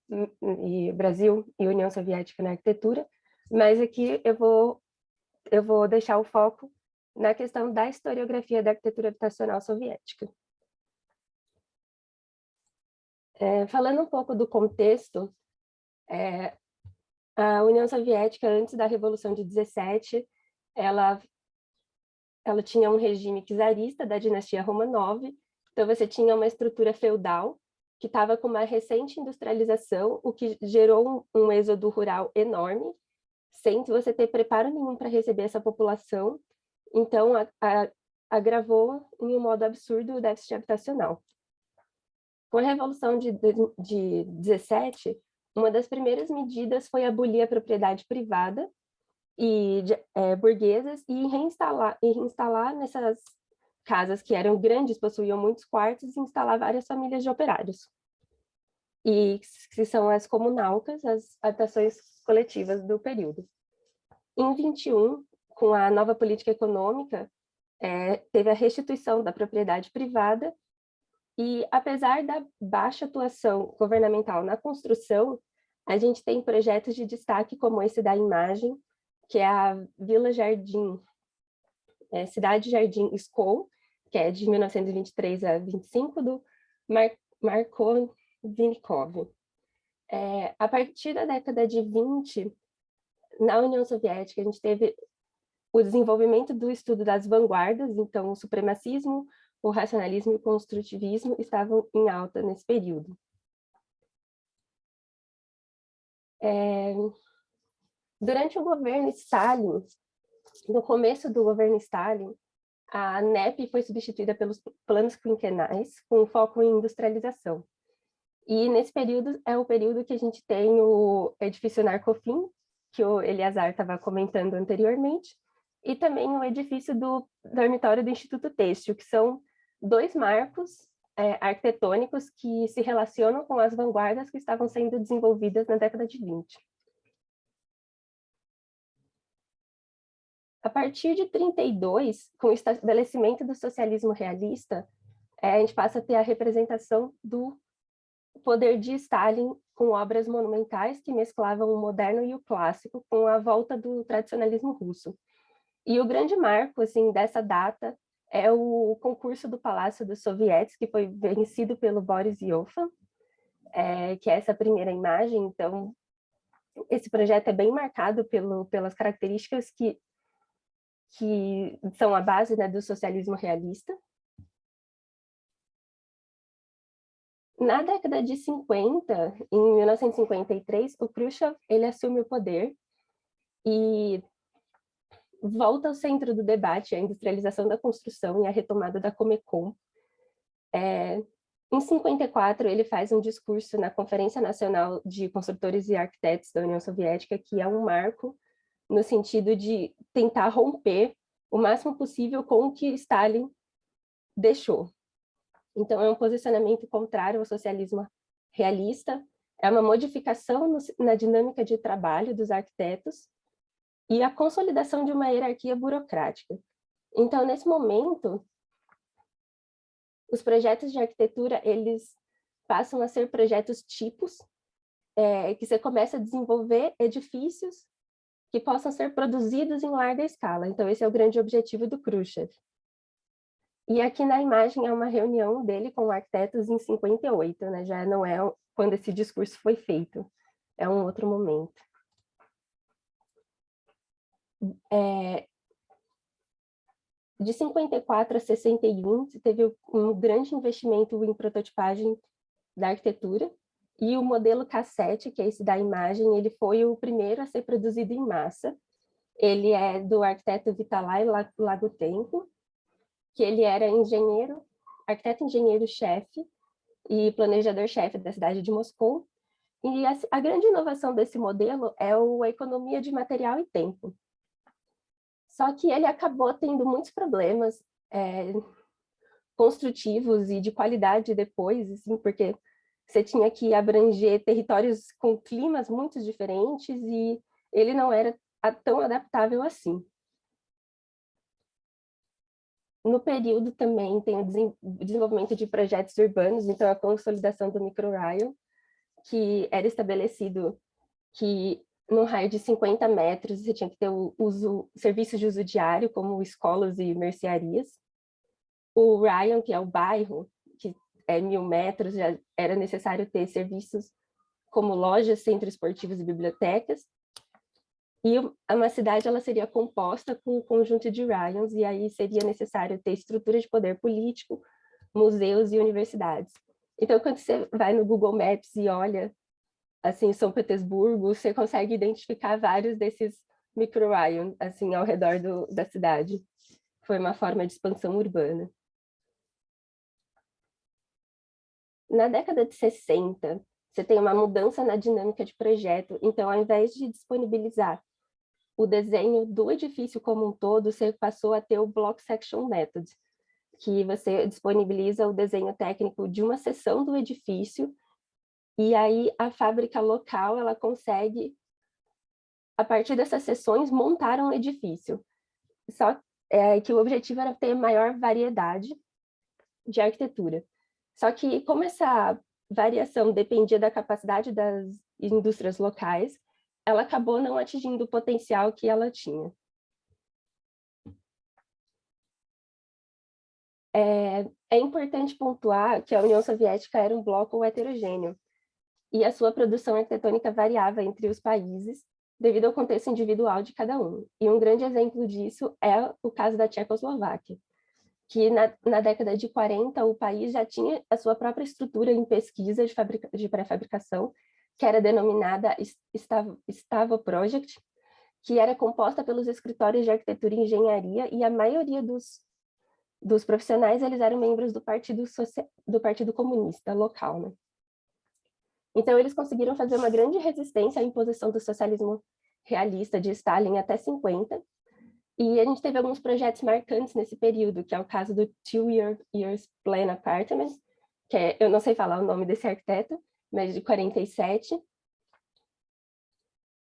e Brasil e União Soviética na arquitetura, mas aqui eu vou deixar o foco na questão da historiografia da arquitetura habitacional soviética. Falando um pouco do contexto, a União Soviética, antes da Revolução de 17, ela tinha um regime czarista da dinastia Romanov, então você tinha uma estrutura feudal que estava com uma recente industrialização, o que gerou um êxodo rural enorme, sem você ter preparo nenhum para receber essa população, então agravou em um modo absurdo o déficit habitacional. Com a Revolução de 17, uma das primeiras medidas foi abolir a propriedade privada e burguesas e reinstalar nessas casas que eram grandes, possuíam muitos quartos, e instalar várias famílias de operários. E que são as comunalcas, as habitações coletivas do período. Em 21, com a nova política econômica, teve a restituição da propriedade privada e, apesar da baixa atuação governamental na construção, a gente tem projetos de destaque como esse da imagem, que é a Vila Jardim, Cidade Jardim Skol, que é de 1923 a 25, do Marko Vinnikov. A partir da década de 20, na União Soviética, a gente teve o desenvolvimento do estudo das vanguardas, então o supremacismo, o racionalismo e o construtivismo estavam em alta nesse período. Durante o governo Stalin, no começo do governo Stalin, a NEP foi substituída pelos planos quinquenais, com foco em industrialização. E nesse período é o período que a gente tem o edifício Narcofim, que o Eleazar estava comentando anteriormente, e também o edifício do dormitório do Instituto Têxtil, que são dois marcos arquitetônicos que se relacionam com as vanguardas que estavam sendo desenvolvidas na década de 20. A partir de 32, com o estabelecimento do socialismo realista, a gente passa a ter a representação do poder de Stalin com obras monumentais que mesclavam o moderno e o clássico, com a volta do tradicionalismo russo. E o grande marco assim, dessa data é o concurso do Palácio dos Sovietes, que foi vencido pelo Boris Yeltsin, que é essa primeira imagem. Então, esse projeto é bem marcado pelas características que são a base, né, do socialismo realista. Na década de 50, em 1953, o Khrushchev ele assume o poder e volta ao centro do debate a industrialização da construção e a retomada da Comecon. Em 54, ele faz um discurso na Conferência Nacional de Construtores e Arquitetos da União Soviética, que é um marco no sentido de tentar romper o máximo possível com o que Stalin deixou. Então, é um posicionamento contrário ao socialismo realista, é uma modificação na dinâmica de trabalho dos arquitetos e a consolidação de uma hierarquia burocrática. Então, nesse momento, os projetos de arquitetura, eles passam a ser projetos tipos, que você começa a desenvolver edifícios que possam ser produzidos em larga escala. Então, esse é o grande objetivo do Khrushchev. E aqui na imagem é uma reunião dele com arquitetos em 58, né? Já não é quando esse discurso foi feito, é um outro momento. De 54 a 61, teve um grande investimento em prototipagem da arquitetura, e o modelo K7, que é esse da imagem, ele foi o primeiro a ser produzido em massa. Ele é do arquiteto Vitalai Lagutenko, que ele era arquiteto engenheiro-chefe e planejador-chefe da cidade de Moscou, E a grande inovação desse modelo é a economia de material e tempo. Só que ele acabou tendo muitos problemas construtivos e de qualidade depois, assim, porque você tinha que abranger territórios com climas muito diferentes e ele não era tão adaptável assim. No período também tem o desenvolvimento de projetos urbanos, então a consolidação do microraio, que era estabelecido que num raio de 50 metros você tinha que ter serviços de uso diário, como escolas e mercearias. O Ryan, que é o bairro, que é 1.000 metros, já era necessário ter serviços como lojas, centros esportivos e bibliotecas. E uma cidade ela seria composta com um conjunto de Ryans, e aí seria necessário ter estrutura de poder político, museus e universidades. Então, quando você vai no Google Maps e olha assim, São Petersburgo, você consegue identificar vários desses micro-Ryans assim, ao redor da cidade. Foi uma forma de expansão urbana. Na década de 60, você tem uma mudança na dinâmica de projeto, então, ao invés de disponibilizar o desenho do edifício como um todo, você passou a ter o Block Section Method, que você disponibiliza o desenho técnico de uma seção do edifício, e aí a fábrica local ela consegue, a partir dessas seções, montar um edifício. Só que o objetivo era ter maior variedade de arquitetura. Só que, como essa variação dependia da capacidade das indústrias locais, ela acabou não atingindo o potencial que ela tinha. É importante pontuar que a União Soviética era um bloco heterogêneo, e a sua produção arquitetônica variava entre os países, devido ao contexto individual de cada um. E um grande exemplo disso é o caso da Tchecoslováquia, que na década de 40 o país já tinha a sua própria estrutura em pesquisa de pré-fabricação, que era denominada Stavo Project, que era composta pelos escritórios de arquitetura e engenharia, e a maioria dos profissionais eles eram membros do Partido Comunista local, né? Então, eles conseguiram fazer uma grande resistência à imposição do socialismo realista de Stalin até 50, e a gente teve alguns projetos marcantes nesse período, que é o caso do Two Years Plan Apartments, que eu não sei falar o nome desse arquiteto, mas de 47,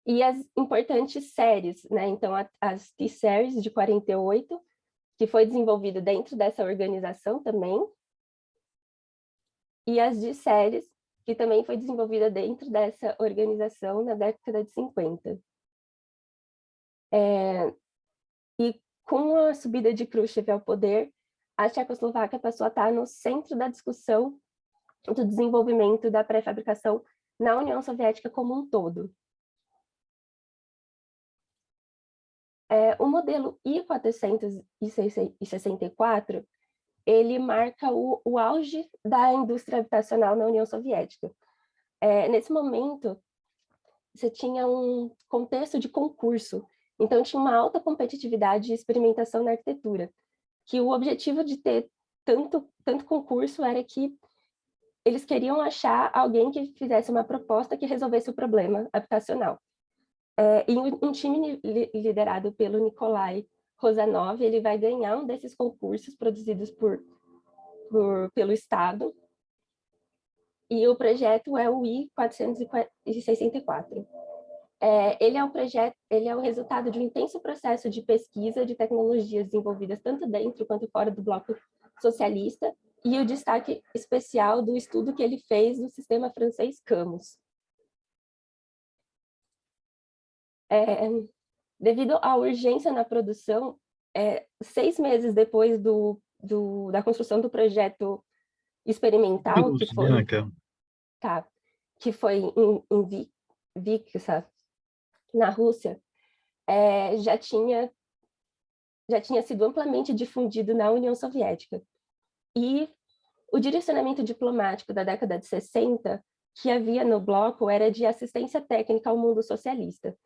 e as importantes séries, né? Então, as T-Series de 48, que foi desenvolvido dentro dessa organização também, e as D-Séries, que também foi desenvolvida dentro dessa organização na década de 50. E com a subida de Khrushchev ao poder, a Tchecoslováquia passou a estar no centro da discussão do desenvolvimento da pré-fabricação na União Soviética como um todo. O modelo I-464, ele marca o auge da indústria habitacional na União Soviética. Nesse momento, você tinha um contexto de concurso, então tinha uma alta competitividade e experimentação na arquitetura, que o objetivo de ter tanto concurso era que eles queriam achar alguém que fizesse uma proposta que resolvesse o problema habitacional. E um time liderado pelo Nikolai Rozanov, ele vai ganhar um desses concursos produzidos pelo Estado, e o projeto é o I-464. Ele é o resultado de um intenso processo de pesquisa de tecnologias desenvolvidas tanto dentro quanto fora do bloco socialista, e o destaque especial do estudo que ele fez do sistema francês Camus. Devido à urgência na produção, 6 meses depois da construção do projeto experimental, que foi em Viksa, na Rússia, já tinha sido amplamente difundido na União Soviética. E o direcionamento diplomático da década de 60 que havia no bloco era de assistência técnica ao mundo socialista.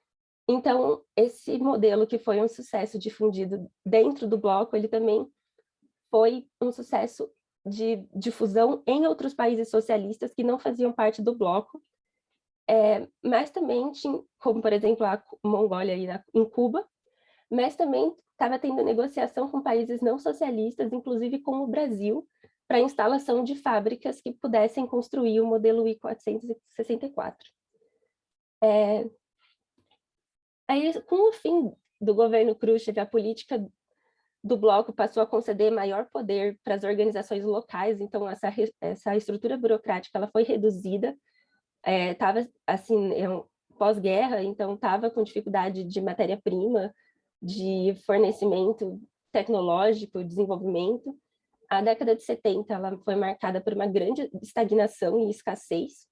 Então, esse modelo que foi um sucesso difundido dentro do bloco, ele também foi um sucesso de difusão em outros países socialistas que não faziam parte do bloco, Mas também tinha, como por exemplo a Mongólia aí em Cuba, mas também estava tendo negociação com países não socialistas, inclusive com o Brasil, para a instalação de fábricas que pudessem construir o modelo I-464. Aí, com o fim do governo Khrushchev, a política do bloco passou a conceder maior poder para as organizações locais, então essa estrutura burocrática ela foi reduzida, estava assim, pós-guerra, então estava com dificuldade de matéria-prima, de fornecimento tecnológico, desenvolvimento. A década de 70 ela foi marcada por uma grande estagnação e escassez.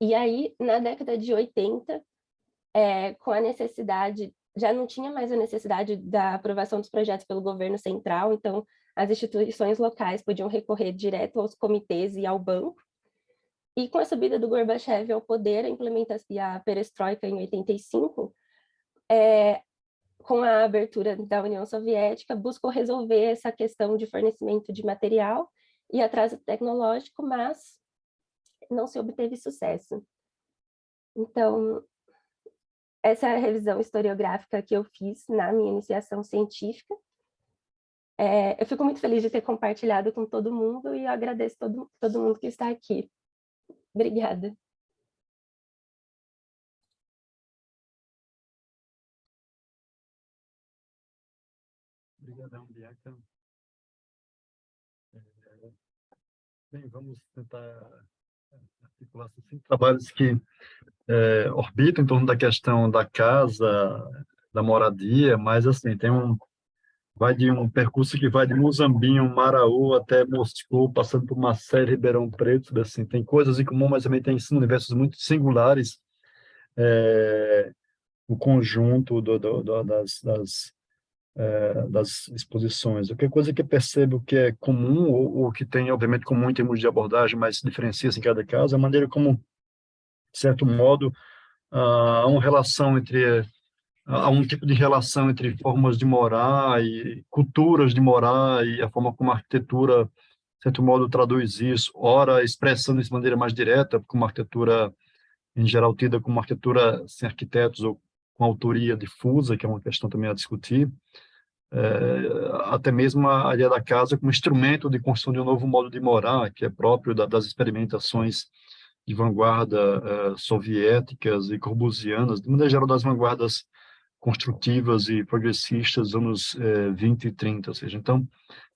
E aí, na década de 80, com a necessidade, já não tinha mais a necessidade da aprovação dos projetos pelo governo central, então as instituições locais podiam recorrer direto aos comitês e ao banco. E com a subida do Gorbachev ao poder, a implementação e a perestroika em 85, com a abertura da União Soviética, buscou resolver essa questão de fornecimento de material e atraso tecnológico, mas não se obteve sucesso. Então, essa é a revisão historiográfica que eu fiz na minha iniciação científica. Eu fico muito feliz de ter compartilhado com todo mundo e eu agradeço todo mundo que está aqui. Obrigada. Obrigadão, Bianca. Bem, vamos tentar articular assim, trabalhos que orbitam em torno da questão da casa, da moradia, mas assim, vai de um percurso que vai de Muzambinho, Maraú até Moscou, passando por Marseille, Ribeirão Preto, assim, tem coisas em comum, mas também tem universos muito singulares, o conjunto das exposições. Qualquer coisa que eu percebo que é comum, ou que tem, obviamente, comum em termos de abordagem, mas se diferencia em cada caso, é a maneira como, de certo modo, há uma relação há um tipo de relação entre formas de morar e culturas de morar e a forma como a arquitetura, de certo modo, traduz isso, ora expressando isso de maneira mais direta, como a arquitetura, em geral, tida como arquitetura sem arquitetos ou com autoria difusa, que é uma questão também a discutir, até mesmo a ideia da casa como instrumento de construção de um novo modo de morar, que é próprio das experimentações de vanguarda soviéticas e corbusianas, de maneira geral das vanguardas construtivas e progressistas dos anos 20 e 30, ou seja, então,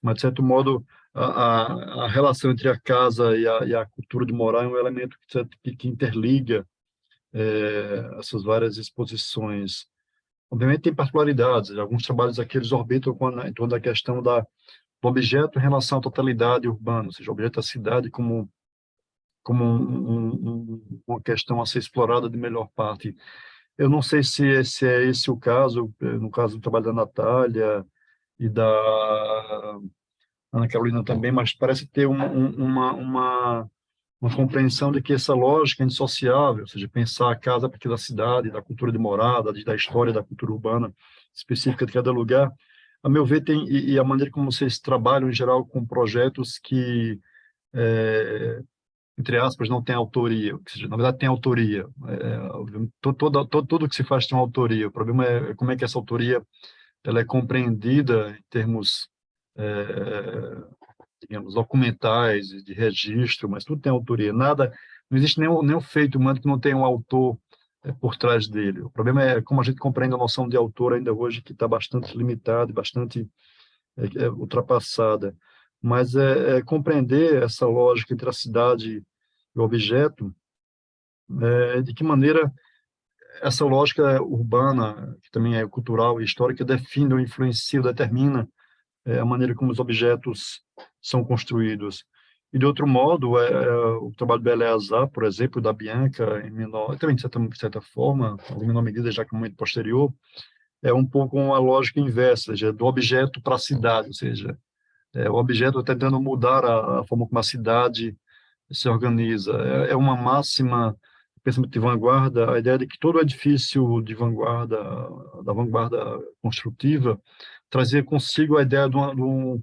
mas de certo modo, a relação entre a casa e a cultura de morar é um elemento que interliga essas várias exposições. Obviamente tem particularidades, alguns trabalhos aqui eles orbitam em torno da questão do objeto em relação à totalidade urbana, ou seja, o objeto da cidade como uma questão a ser explorada de melhor parte. Eu não sei se é esse o caso, no caso do trabalho da Natália e da Ana Carolina também, mas parece ter uma compreensão de que essa lógica é indissociável, ou seja, pensar a casa a partir da cidade, da cultura de morada, da história da cultura urbana específica de cada lugar, a meu ver, e a maneira como vocês trabalham, em geral, com projetos que, entre aspas, não tem autoria, ou seja, na verdade tem autoria. Tudo que se faz tem uma autoria. O problema é como é que essa autoria ela é compreendida em termos, digamos, documentais, de registro, mas tudo tem autoria. Nada, não existe nenhum feito humano que não tenha um autor por trás dele. O problema é como a gente compreende a noção de autor ainda hoje, que está bastante limitada, bastante ultrapassada. Mas compreender essa lógica entre a cidade e o objeto, de que maneira essa lógica urbana, que também é cultural e histórica, define ou influencia, determina a maneira como os objetos são construídos. E, de outro modo, o trabalho do Eleazar, por exemplo, da Bianca, em menor, também de certa forma, em menor medida, já que é muito posterior, é um pouco uma lógica inversa, ou seja, do objeto para a cidade, ou seja, o objeto tentando mudar a forma como a cidade se organiza. É uma máxima pensamento de vanguarda, a ideia de que todo edifício de vanguarda, da vanguarda construtiva, trazia consigo a ideia de um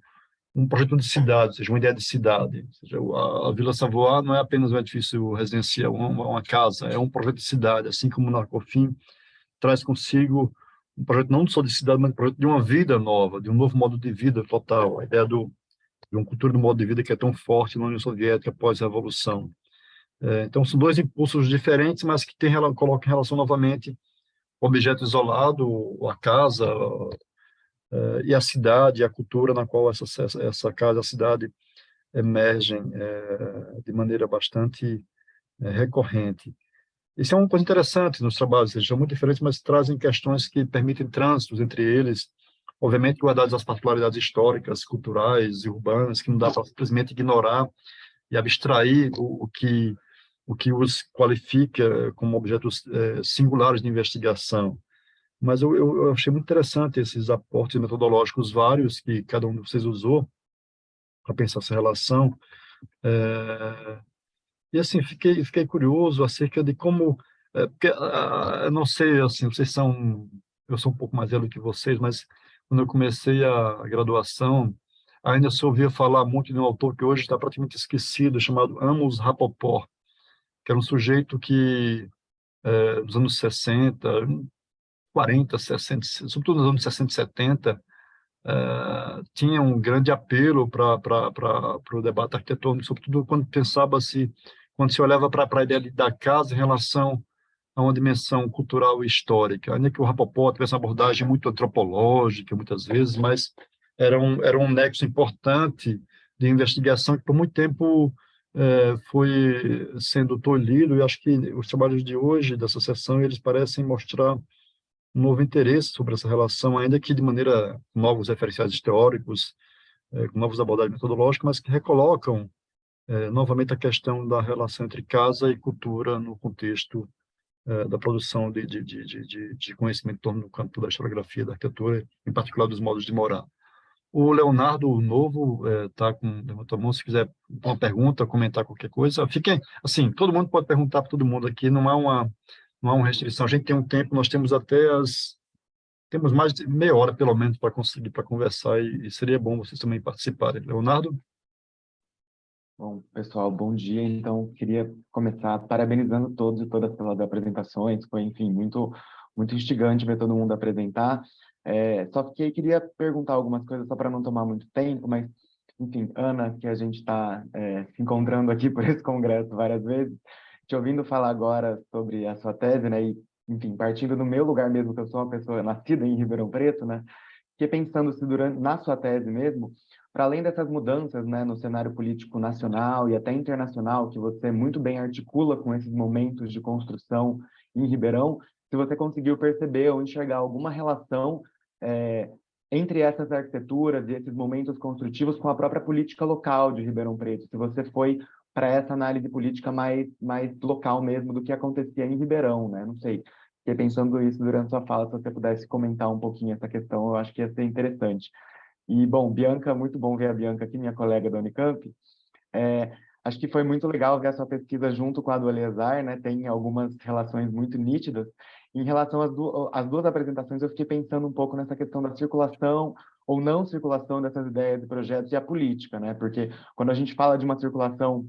um projeto de cidade, ou seja, uma ideia de cidade. Ou seja, a Vila Savoie não é apenas um edifício residencial, uma casa, é um projeto de cidade, assim como o Narcofim traz consigo um projeto não só de cidade, mas um projeto de uma vida nova, de um novo modo de vida total, a ideia de uma cultura do modo de vida que é tão forte na União Soviética pós-revolução. Então, são dois impulsos diferentes, mas que colocam em relação novamente o objeto isolado, a casa, e a cidade, a cultura na qual essa casa, a cidade emergem de maneira bastante recorrente. Isso é uma coisa interessante nos trabalhos, eles são muito diferentes, mas trazem questões que permitem trânsitos entre eles, obviamente guardadas as particularidades históricas, culturais e urbanas, que não dá para simplesmente ignorar e abstrair o que os qualifica como objetos singulares de investigação. Mas eu achei muito interessante esses aportes metodológicos vários que cada um de vocês usou para pensar essa relação. E, assim, fiquei curioso acerca de como... porque, eu não sei, assim, vocês são... Eu sou um pouco mais velho que vocês, mas quando eu comecei a graduação, ainda se ouvia falar muito de um autor que hoje está praticamente esquecido, chamado Amos Rapoport, que era um sujeito que, nos anos 60, 40, 60, sobretudo nos anos 60 e 70, tinha um grande apelo para o debate arquitetônico, sobretudo quando se olhava para a ideia da casa em relação a uma dimensão cultural e histórica. Ainda que o Rapoport tivesse uma abordagem muito antropológica, muitas vezes, mas era um nexo importante de investigação que, por muito tempo, foi sendo tolhido, e acho que os trabalhos de hoje, dessa sessão, eles parecem mostrar um novo interesse sobre essa relação, ainda que de maneira novos referenciais teóricos, com novas abordagens metodológicas, mas que recolocam novamente a questão da relação entre casa e cultura no contexto da produção de conhecimento em torno do campo da historiografia, da arquitetura, em particular dos modos de morar. O Leonardo Novo está levantou a mão, se quiser uma pergunta, comentar qualquer coisa. Fiquem, assim, todo mundo pode perguntar para todo mundo aqui, não há uma restrição. A gente tem um tempo, nós temos temos mais de meia hora, pelo menos, para conversar, e seria bom vocês também participarem. Leonardo? Bom, pessoal, bom dia. Então, queria começar parabenizando todos e todas pelas apresentações. Foi, enfim, muito instigante ver todo mundo apresentar. Queria perguntar algumas coisas só para não tomar muito tempo, mas, enfim, Ana, que a gente está se encontrando aqui por esse congresso várias vezes, te ouvindo falar agora sobre a sua tese, né, e, enfim, partindo do meu lugar mesmo, que eu sou uma pessoa nascida em Ribeirão Preto, né, fiquei pensando se na sua tese mesmo, para além dessas mudanças, né, no cenário político nacional e até internacional, que você muito bem articula com esses momentos de construção em Ribeirão, se você conseguiu perceber ou enxergar alguma relação entre essas arquiteturas e esses momentos construtivos com a própria política local de Ribeirão Preto, se você foi para essa análise política mais local mesmo do que acontecia em Ribeirão, né? Não sei. Fiquei pensando isso durante sua fala, se você pudesse comentar um pouquinho essa questão, eu acho que ia ser interessante. E, bom, Bianca, muito bom ver a Bianca aqui, minha colega da Unicamp. Acho que foi muito legal ver a sua pesquisa junto com a do Eleazar, né? Tem algumas relações muito nítidas. Em relação às duas apresentações, eu fiquei pensando um pouco nessa questão da circulação ou não circulação dessas ideias e projetos e a política, né? Porque quando a gente fala de uma circulação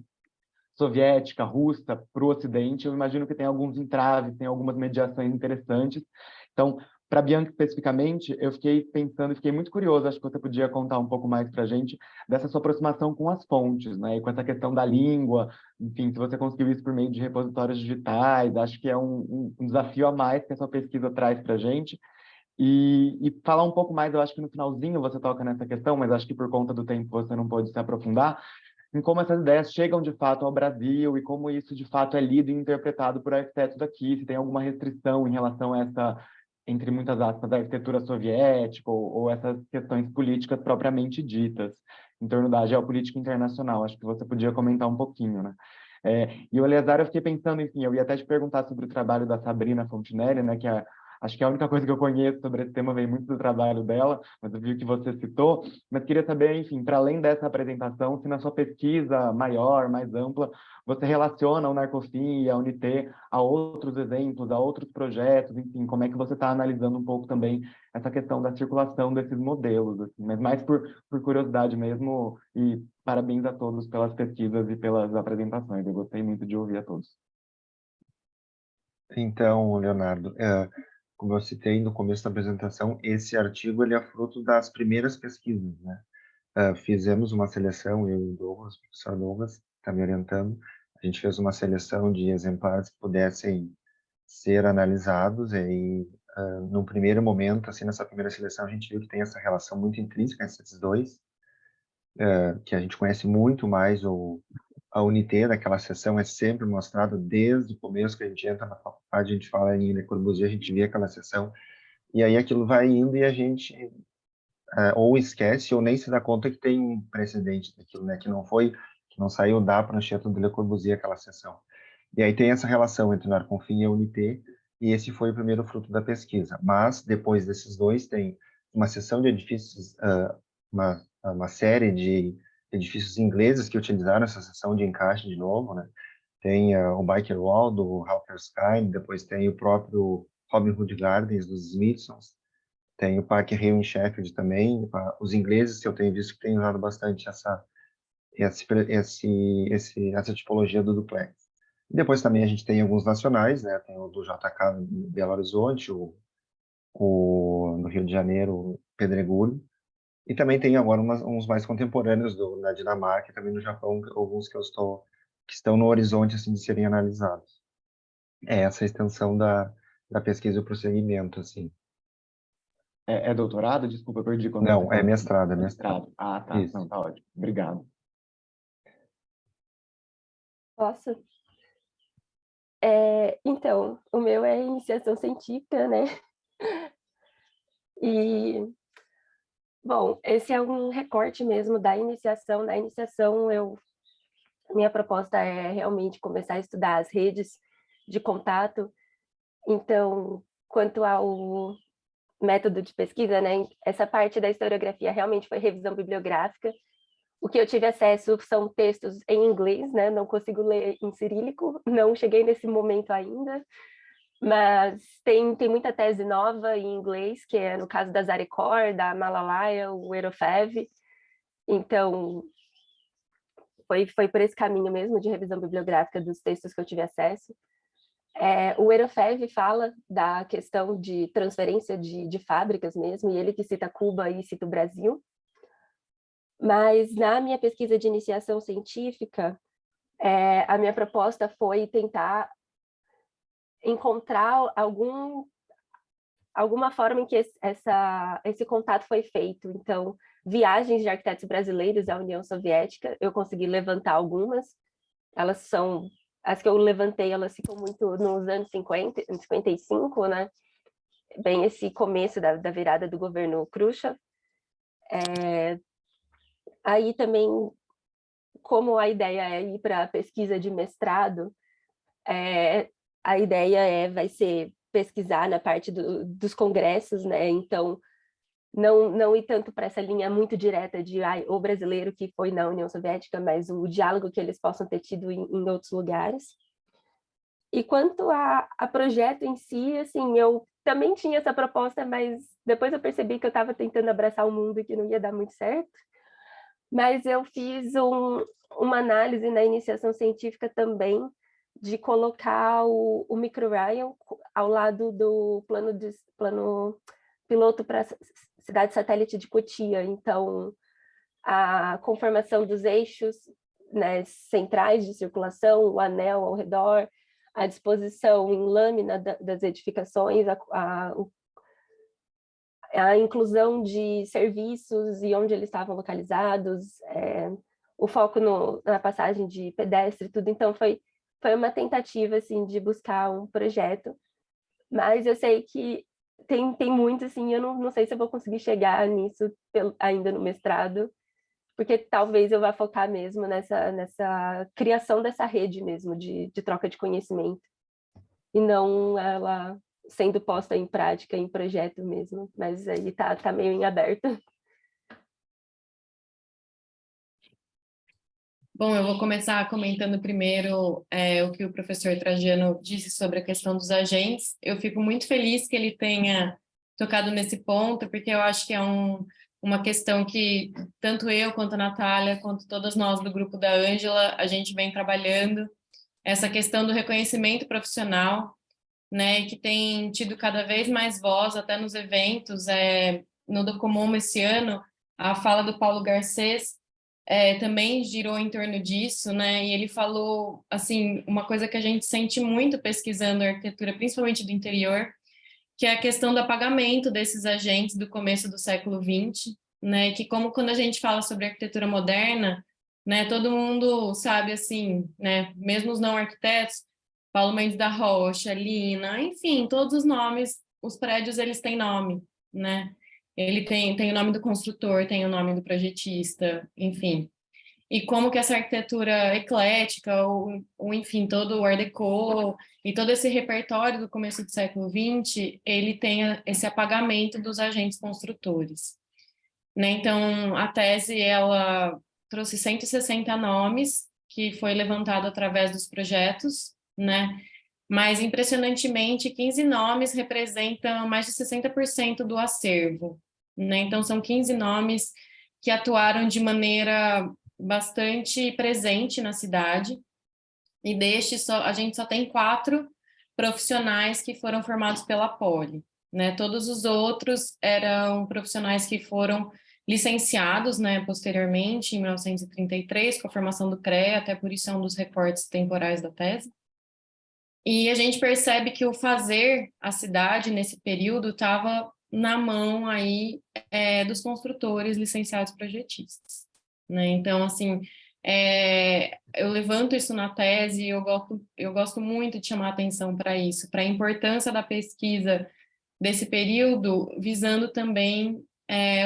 soviética, russa, para o Ocidente, eu imagino que tem alguns entraves, tem algumas mediações interessantes. Então, para a Bianca especificamente, eu fiquei pensando e fiquei muito curioso, acho que você podia contar um pouco mais para a gente dessa sua aproximação com as fontes, né? E com essa questão da língua, enfim, se você conseguiu isso por meio de repositórios digitais, acho que é um desafio a mais que a sua pesquisa traz para a gente. E falar um pouco mais, eu acho que no finalzinho você toca nessa questão, mas acho que por conta do tempo você não pôde se aprofundar, em como essas ideias chegam de fato ao Brasil e como isso de fato é lido e interpretado por arquitetos daqui, se tem alguma restrição em relação a essa, entre muitas aspas, da arquitetura soviética ou essas questões políticas propriamente ditas, em torno da geopolítica internacional. Acho que você podia comentar um pouquinho, né? E o Eleazar, eu fiquei pensando, enfim, eu ia até te perguntar sobre o trabalho da Sabrina Fontinelli, né, que é Acho que a única coisa que eu conheço sobre esse tema vem muito do trabalho dela, mas eu vi o que você citou. Mas queria saber, enfim, para além dessa apresentação, se na sua pesquisa maior, mais ampla, você relaciona o Narcofin e a Unité a outros exemplos, a outros projetos, enfim, como é que você está analisando um pouco também essa questão da circulação desses modelos, assim, mas mais por curiosidade mesmo, e parabéns a todos pelas pesquisas e pelas apresentações, eu gostei muito de ouvir a todos. Então, Leonardo, como eu citei no começo da apresentação, esse artigo ele é fruto das primeiras pesquisas, né? Fizemos uma seleção, eu e o Douglas, o professor Douglas, está me orientando, a gente fez uma seleção de exemplares que pudessem ser analisados, e aí, num primeiro momento, assim, nessa primeira seleção, a gente viu que tem essa relação muito intrínseca entre esses dois, que a gente conhece muito mais a Unité daquela sessão é sempre mostrada desde o começo que a gente entra na faculdade, a gente fala em Le Corbusier, a gente vê aquela sessão, e aí aquilo vai indo e a gente ou esquece ou nem se dá conta que tem um precedente daquilo, né, que não saiu da prancheta do Le Corbusier aquela sessão. E aí tem essa relação entre o Narconfin e a Unité, e esse foi o primeiro fruto da pesquisa. Mas, depois desses dois, tem uma seção de edifícios, uma série de edifícios ingleses que utilizaram essa seção de encaixe de novo, né? Tem o Biker Wall, do Halkerskine, depois tem o próprio Robin Hood Gardens, dos Smithsons, tem o Parque Hill em Sheffield também. Os ingleses, que eu tenho visto que têm usado bastante essa tipologia do duplex. E depois também a gente tem alguns nacionais, né? Tem o do JK em Belo Horizonte, no Rio de Janeiro, Pedregulho. E também tem agora uns mais contemporâneos na Dinamarca e também no Japão, alguns que estão no horizonte assim, de serem analisados. É essa a extensão da pesquisa e o prosseguimento, assim. É doutorado? Desculpa, eu perdi quando Não, você é falou. mestrado, é mestrado. Mestrado. Ah, tá. Isso. Não, tá ótimo. Obrigado. Posso? Então, o meu é iniciação científica, né? E, bom, esse é um recorte mesmo da iniciação. Na iniciação, minha proposta é realmente começar a estudar as redes de contato. Então, quanto ao método de pesquisa, né? Essa parte da historiografia realmente foi revisão bibliográfica. O que eu tive acesso são textos em inglês, né? Não consigo ler em cirílico, não cheguei nesse momento ainda, mas tem muita tese nova em inglês, que é no caso da Zarecor, da Malalaya, o Erofev. Então, foi por esse caminho mesmo de revisão bibliográfica dos textos que eu tive acesso. O Erofev fala da questão de transferência de fábricas mesmo, e ele que cita Cuba e cita o Brasil. Mas na minha pesquisa de iniciação científica, a minha proposta foi tentar encontrar alguma forma em que esse contato foi feito. Então, viagens de arquitetos brasileiros à União Soviética, eu consegui levantar algumas. As que eu levantei, elas ficam muito nos anos 50, 55, né? Bem esse começo da virada do governo Khrushchev. Aí também, como a ideia é ir para a pesquisa de mestrado, a ideia vai ser pesquisar na parte dos congressos, né? Então, não ir tanto para essa linha muito direta de o brasileiro que foi na União Soviética, mas o diálogo que eles possam ter tido em outros lugares. E quanto a projeto em si, assim, eu também tinha essa proposta, mas depois eu percebi que eu estava tentando abraçar o mundo e que não ia dar muito certo. Mas eu fiz uma análise na iniciação científica também de colocar o micro-Ryan ao lado do plano piloto para a cidade satélite de Cotia. Então, a conformação dos eixos, né, centrais de circulação, o anel ao redor, a disposição em lâmina das edificações, a inclusão de serviços e onde eles estavam localizados, o foco na passagem de pedestre, tudo. Então, foi uma tentativa assim, de buscar um projeto, mas eu sei que tem muito, assim, eu não sei se eu vou conseguir chegar nisso ainda no mestrado, porque talvez eu vá focar mesmo nessa criação dessa rede mesmo de troca de conhecimento, e não ela sendo posta em prática, em projeto mesmo, mas aí tá meio em aberto. Bom, eu vou começar comentando primeiro o que o professor Trajano disse sobre a questão dos agentes. Eu fico muito feliz que ele tenha tocado nesse ponto, porque eu acho que é uma questão que tanto eu, quanto a Natália, quanto todas nós do grupo da Ângela, a gente vem trabalhando, essa questão do reconhecimento profissional, né, que tem tido cada vez mais voz, até nos eventos, no Docomomo esse ano, a fala do Paulo Garcês, também girou em torno disso, né? E ele falou, assim, uma coisa que a gente sente muito pesquisando a arquitetura, principalmente do interior, que é a questão do apagamento desses agentes do começo do século XX, né? Que como quando a gente fala sobre arquitetura moderna, né? Todo mundo sabe, assim, né? Mesmo os não arquitetos, Paulo Mendes da Rocha, Lina, enfim, todos os nomes, os prédios, eles têm nome, né? Ele tem o nome do construtor, tem o nome do projetista, enfim. E como que essa arquitetura eclética, ou enfim, todo o Art Deco e todo esse repertório do começo do século XX, ele tem esse apagamento dos agentes construtores, né? Então, a tese, ela trouxe 160 nomes, que foi levantado através dos projetos, né? Mas, impressionantemente, 15 nomes representam mais de 60% do acervo, né? Então, são 15 nomes que atuaram de maneira bastante presente na cidade, e a gente só tem 4 profissionais que foram formados pela Poli, né? Todos os outros eram profissionais que foram licenciados, né, posteriormente, em 1933, com a formação do CREA, até por isso é um dos recortes temporais da tese. E a gente percebe que o fazer a cidade nesse período estava na mão aí dos construtores licenciados projetistas, né? Então, assim, eu levanto isso na tese e eu gosto muito de chamar atenção para isso, para a importância da pesquisa desse período, visando também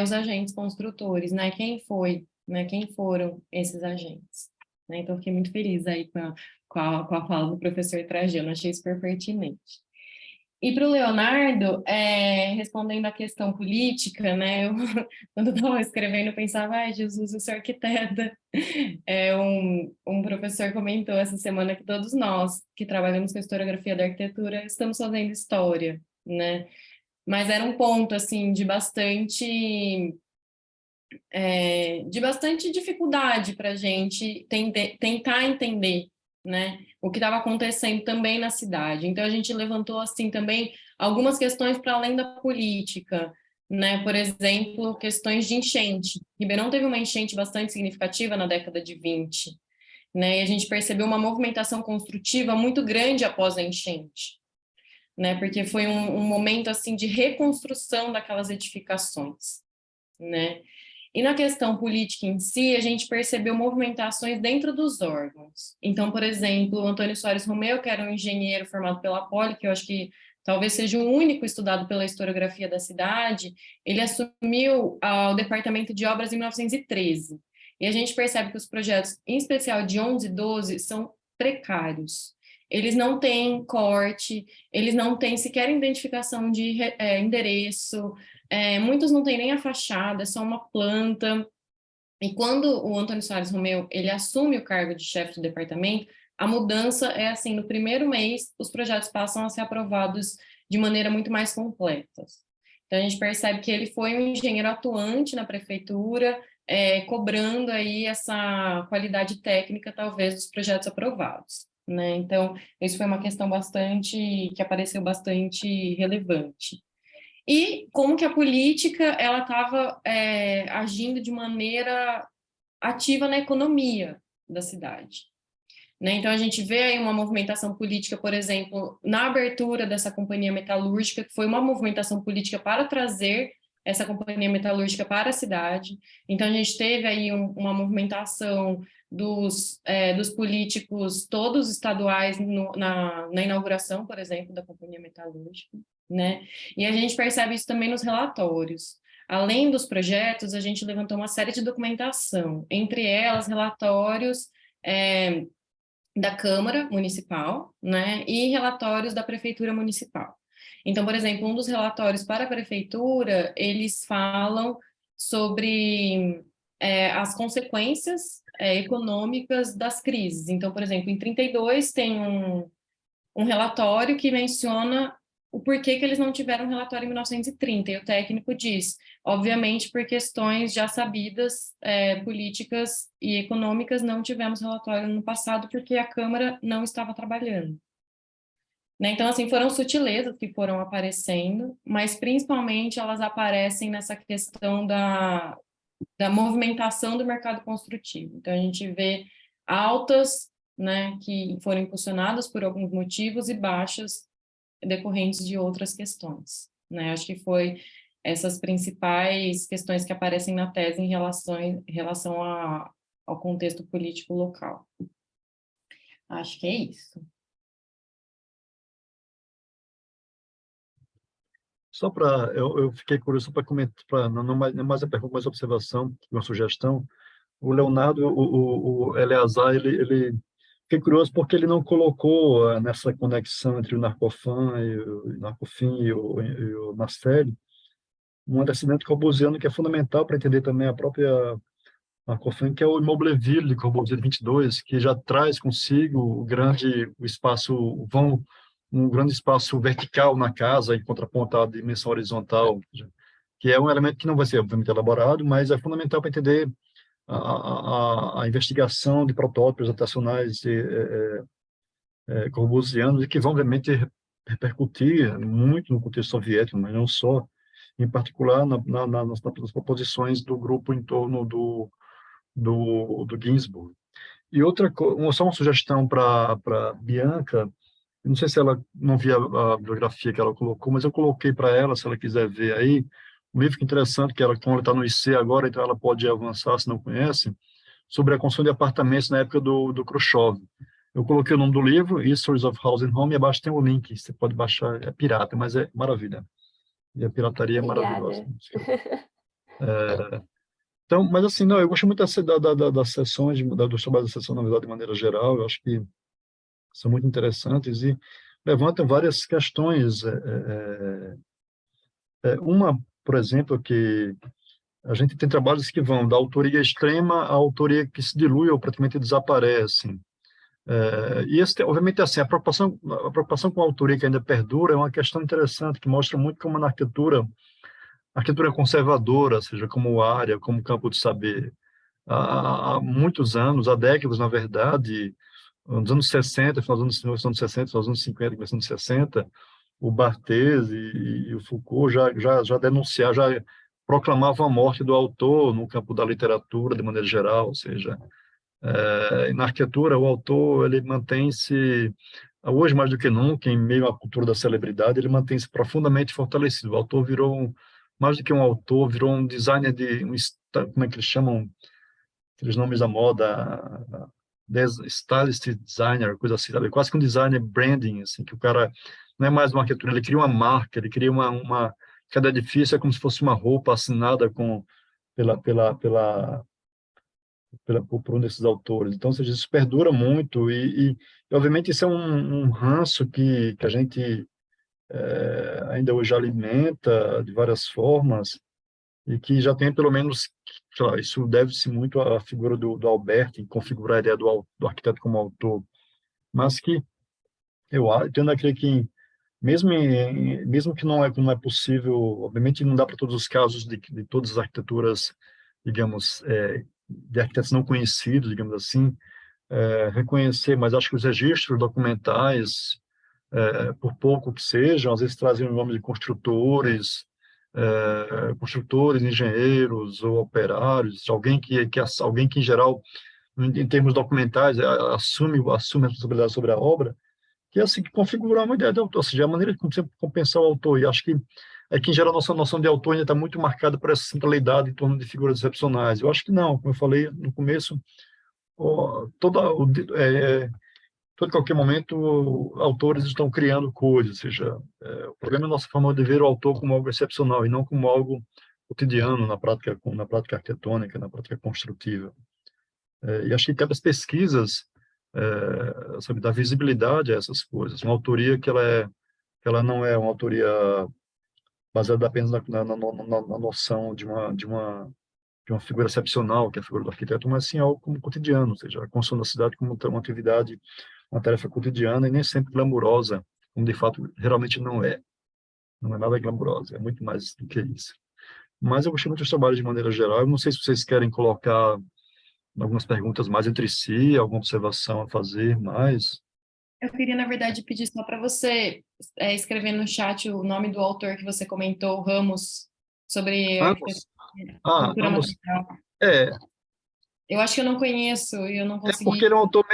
os agentes construtores, né? Quem foi, né? Quem foram esses agentes, né? Então, fiquei muito feliz aí com a fala do professor Trajano, achei super pertinente. E para o Leonardo, respondendo à questão política, né, quando eu estava escrevendo, eu pensava, ai, Jesus, eu sou arquiteta. Um professor comentou essa semana que todos nós que trabalhamos com a historiografia da arquitetura estamos fazendo história, né? Mas era um ponto, assim, de bastante dificuldade para a gente tentar entender, né, o que estava acontecendo também na cidade. Então, a gente levantou, assim, também algumas questões para além da política, né, por exemplo, questões de enchente. Ribeirão teve uma enchente bastante significativa na década de 20, né, e a gente percebeu uma movimentação construtiva muito grande após a enchente, né, porque foi um momento, assim, de reconstrução daquelas edificações, né. E na questão política em si, a gente percebeu movimentações dentro dos órgãos. Então, por exemplo, o Antônio Soares Romeu, que era um engenheiro formado pela Poli, que eu acho que talvez seja o único estudado pela historiografia da cidade, ele assumiu o departamento de obras em 1913. E a gente percebe que os projetos, em especial de 11 e 12, são precários. Eles não têm corte, eles não têm sequer identificação de endereço, muitos não têm nem a fachada, é só uma planta. E quando o Antônio Soares Romeu ele assume o cargo de chefe do departamento, a mudança é assim, no primeiro mês, os projetos passam a ser aprovados de maneira muito mais completa. Então, a gente percebe que ele foi um engenheiro atuante na prefeitura, cobrando aí essa qualidade técnica, talvez, dos projetos aprovados, né? Então, isso foi uma questão que apareceu bastante relevante. E como que a política ela estava agindo de maneira ativa na economia da cidade, né? Então, a gente vê aí uma movimentação política, por exemplo, na abertura dessa companhia metalúrgica, que foi uma movimentação política para trazer essa companhia metalúrgica para a cidade. Então, a gente teve aí uma movimentação dos políticos todos estaduais na inauguração, por exemplo, da companhia metalúrgica, né? E a gente percebe isso também nos relatórios. Além dos projetos, a gente levantou uma série de documentação, entre elas relatórios da Câmara Municipal, né, e relatórios da Prefeitura Municipal. Então, por exemplo, um dos relatórios para a prefeitura, eles falam sobre as consequências econômicas das crises. Então, por exemplo, em 32 tem um relatório que menciona o porquê que eles não tiveram relatório em 1930, e o técnico diz, obviamente, por questões já sabidas, políticas e econômicas, não tivemos relatório no passado, porque a Câmara não estava trabalhando. Né? Então, assim, foram sutilezas que foram aparecendo, mas principalmente elas aparecem nessa questão da movimentação do mercado construtivo. Então, a gente vê altas, né, que foram impulsionadas por alguns motivos e baixas decorrentes de outras questões, né? Acho que foi essas principais questões que aparecem na tese em relação ao contexto político local. Acho que é isso. Só para... Eu fiquei curioso para comentar, não mais a pergunta, mas a observação, uma sugestão. O Leonardo, o Eleazar, ele fiquei curioso porque ele não colocou nessa conexão entre o Narcofan e o Narcofin e o Nastelli um antecedente corbusiano que é fundamental para entender também a própria Narcofin, que é o Immobile Ville de Corbusier 22, que já traz consigo o espaço, um grande espaço vertical na casa em contraponto à dimensão horizontal, que é um elemento que não vai ser obviamente elaborado, mas é fundamental para entender a investigação de protótipos habitacionais corbusianos e que vão, obviamente, repercutir muito no contexto soviético, mas não só, em particular nas proposições do grupo em torno do Ginsburg. E só uma sugestão para Bianca, não sei se ela não via a bibliografia que ela colocou, mas eu coloquei para ela, se ela quiser ver aí, um livro que é interessante, que como ela está no IC agora, então ela pode avançar se não conhece, sobre a construção de apartamentos na época do Khrushchev. Eu coloquei o nome do livro, Histories of Housing and Home, e abaixo tem o link, você pode baixar, é pirata, mas é maravilha. E a pirataria é maravilhosa. Então, mas assim, não, eu gosto muito das sessões, dos trabalhos da sessão, na verdade, de maneira geral, eu acho que são muito interessantes e levantam várias questões. Uma, por exemplo, que a gente tem trabalhos que vão da autoria extrema à autoria que se dilui ou praticamente desaparece. E obviamente, assim, a preocupação com a autoria que ainda perdura é uma questão interessante, que mostra muito como na arquitetura, a arquitetura é conservadora, ou seja, como área, como campo de saber. Há muitos anos, há décadas, na verdade, nos anos 60, final dos anos 60, final dos anos 50, começando dos 60, o Barthes e o Foucault já denunciaram, já proclamavam a morte do autor no campo da literatura, de maneira geral, ou seja, na arquitetura, o autor ele mantém-se, hoje mais do que nunca, em meio à cultura da celebridade, ele mantém-se profundamente fortalecido. O autor virou, mais do que um autor, virou um designer como é que eles chamam, aqueles nomes da moda, stylist designer, coisa assim, sabe? Quase que um designer branding, assim, que o cara não é mais uma arquitetura, ele cria uma marca, ele cria cada edifício é como se fosse uma roupa assinada por um desses autores. Então, ou seja, isso perdura muito e obviamente, isso é um ranço que a gente ainda hoje alimenta de várias formas e que já tem pelo menos, sei lá, isso deve-se muito à figura do Albert, em configurar a ideia do arquiteto como autor, mas que eu tendo a crer que mesmo que não é possível, obviamente não dá para todos os casos de todas as arquiteturas, digamos, de arquitetos não conhecidos, digamos assim, reconhecer, mas acho que os registros documentais, por pouco que sejam, às vezes trazem o nome de construtores, engenheiros ou operários, alguém que em geral, em termos documentais, assume a responsabilidade sobre a obra, que é assim que configura uma ideia de autor, ou seja, a maneira de compensar o autor. E acho que em geral, a nossa noção de autor ainda está muito marcada por essa centralidade em torno de figuras excepcionais. Eu acho que não, como eu falei no começo, todo qualquer momento, autores estão criando coisas, ou seja, o problema é a nossa forma de ver o autor como algo excepcional e não como algo cotidiano na prática arquitetônica, na prática construtiva. E acho que cabe as pesquisas, sabe, dar visibilidade a essas coisas. Uma autoria que ela ela não é uma autoria baseada apenas na noção de uma figura excepcional, que é a figura do arquiteto, mas sim algo como cotidiano, ou seja, a construção da cidade como uma atividade, uma tarefa cotidiana e nem sempre glamurosa, como de fato realmente não é. Não é nada glamurosa, é muito mais do que isso. Mas eu gostei muito dos trabalhos de maneira geral. Eu não sei se vocês querem colocar algumas perguntas mais entre si, alguma observação a fazer mais. Eu queria, na verdade, pedir só para você escrever no chat o nome do autor que você comentou, Ramos, sobre Ambos. cultura Ambos. material. É Eu acho que eu não conheço e eu não porque consegui. ele é um autor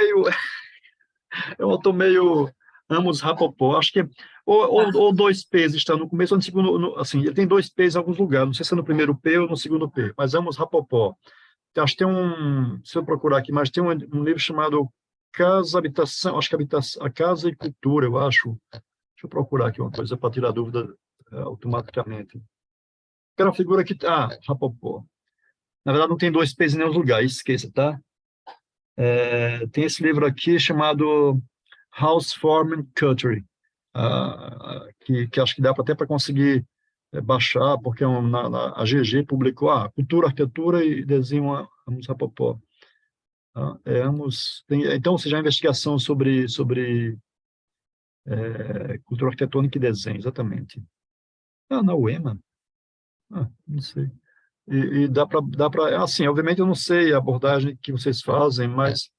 meio, Amos Rapopó. Acho que ou dois P's está no começo ou no segundo, assim, ele tem dois P's em alguns lugares. Não sei se é no primeiro P ou no segundo P, mas Amos Rapopó. Acho que tem se eu procurar aqui, mas tem um livro chamado Casa, Habitação, acho que a Casa e Cultura, eu acho. Deixa eu procurar aqui uma coisa para tirar dúvida automaticamente. Aquela figura que... Rapopó. Na verdade, não tem dois P's em nenhum lugar, esqueça, tá? Tem esse livro aqui chamado House Form and Culture, que acho que dá até para conseguir baixar, porque a GG publicou Cultura, Arquitetura e Desenho Amos Rapopó. Então, seja a investigação sobre cultura arquitetônica e desenho, exatamente. Na UEMA? Não sei. E dá para, assim, obviamente eu não sei a abordagem que vocês fazem, mas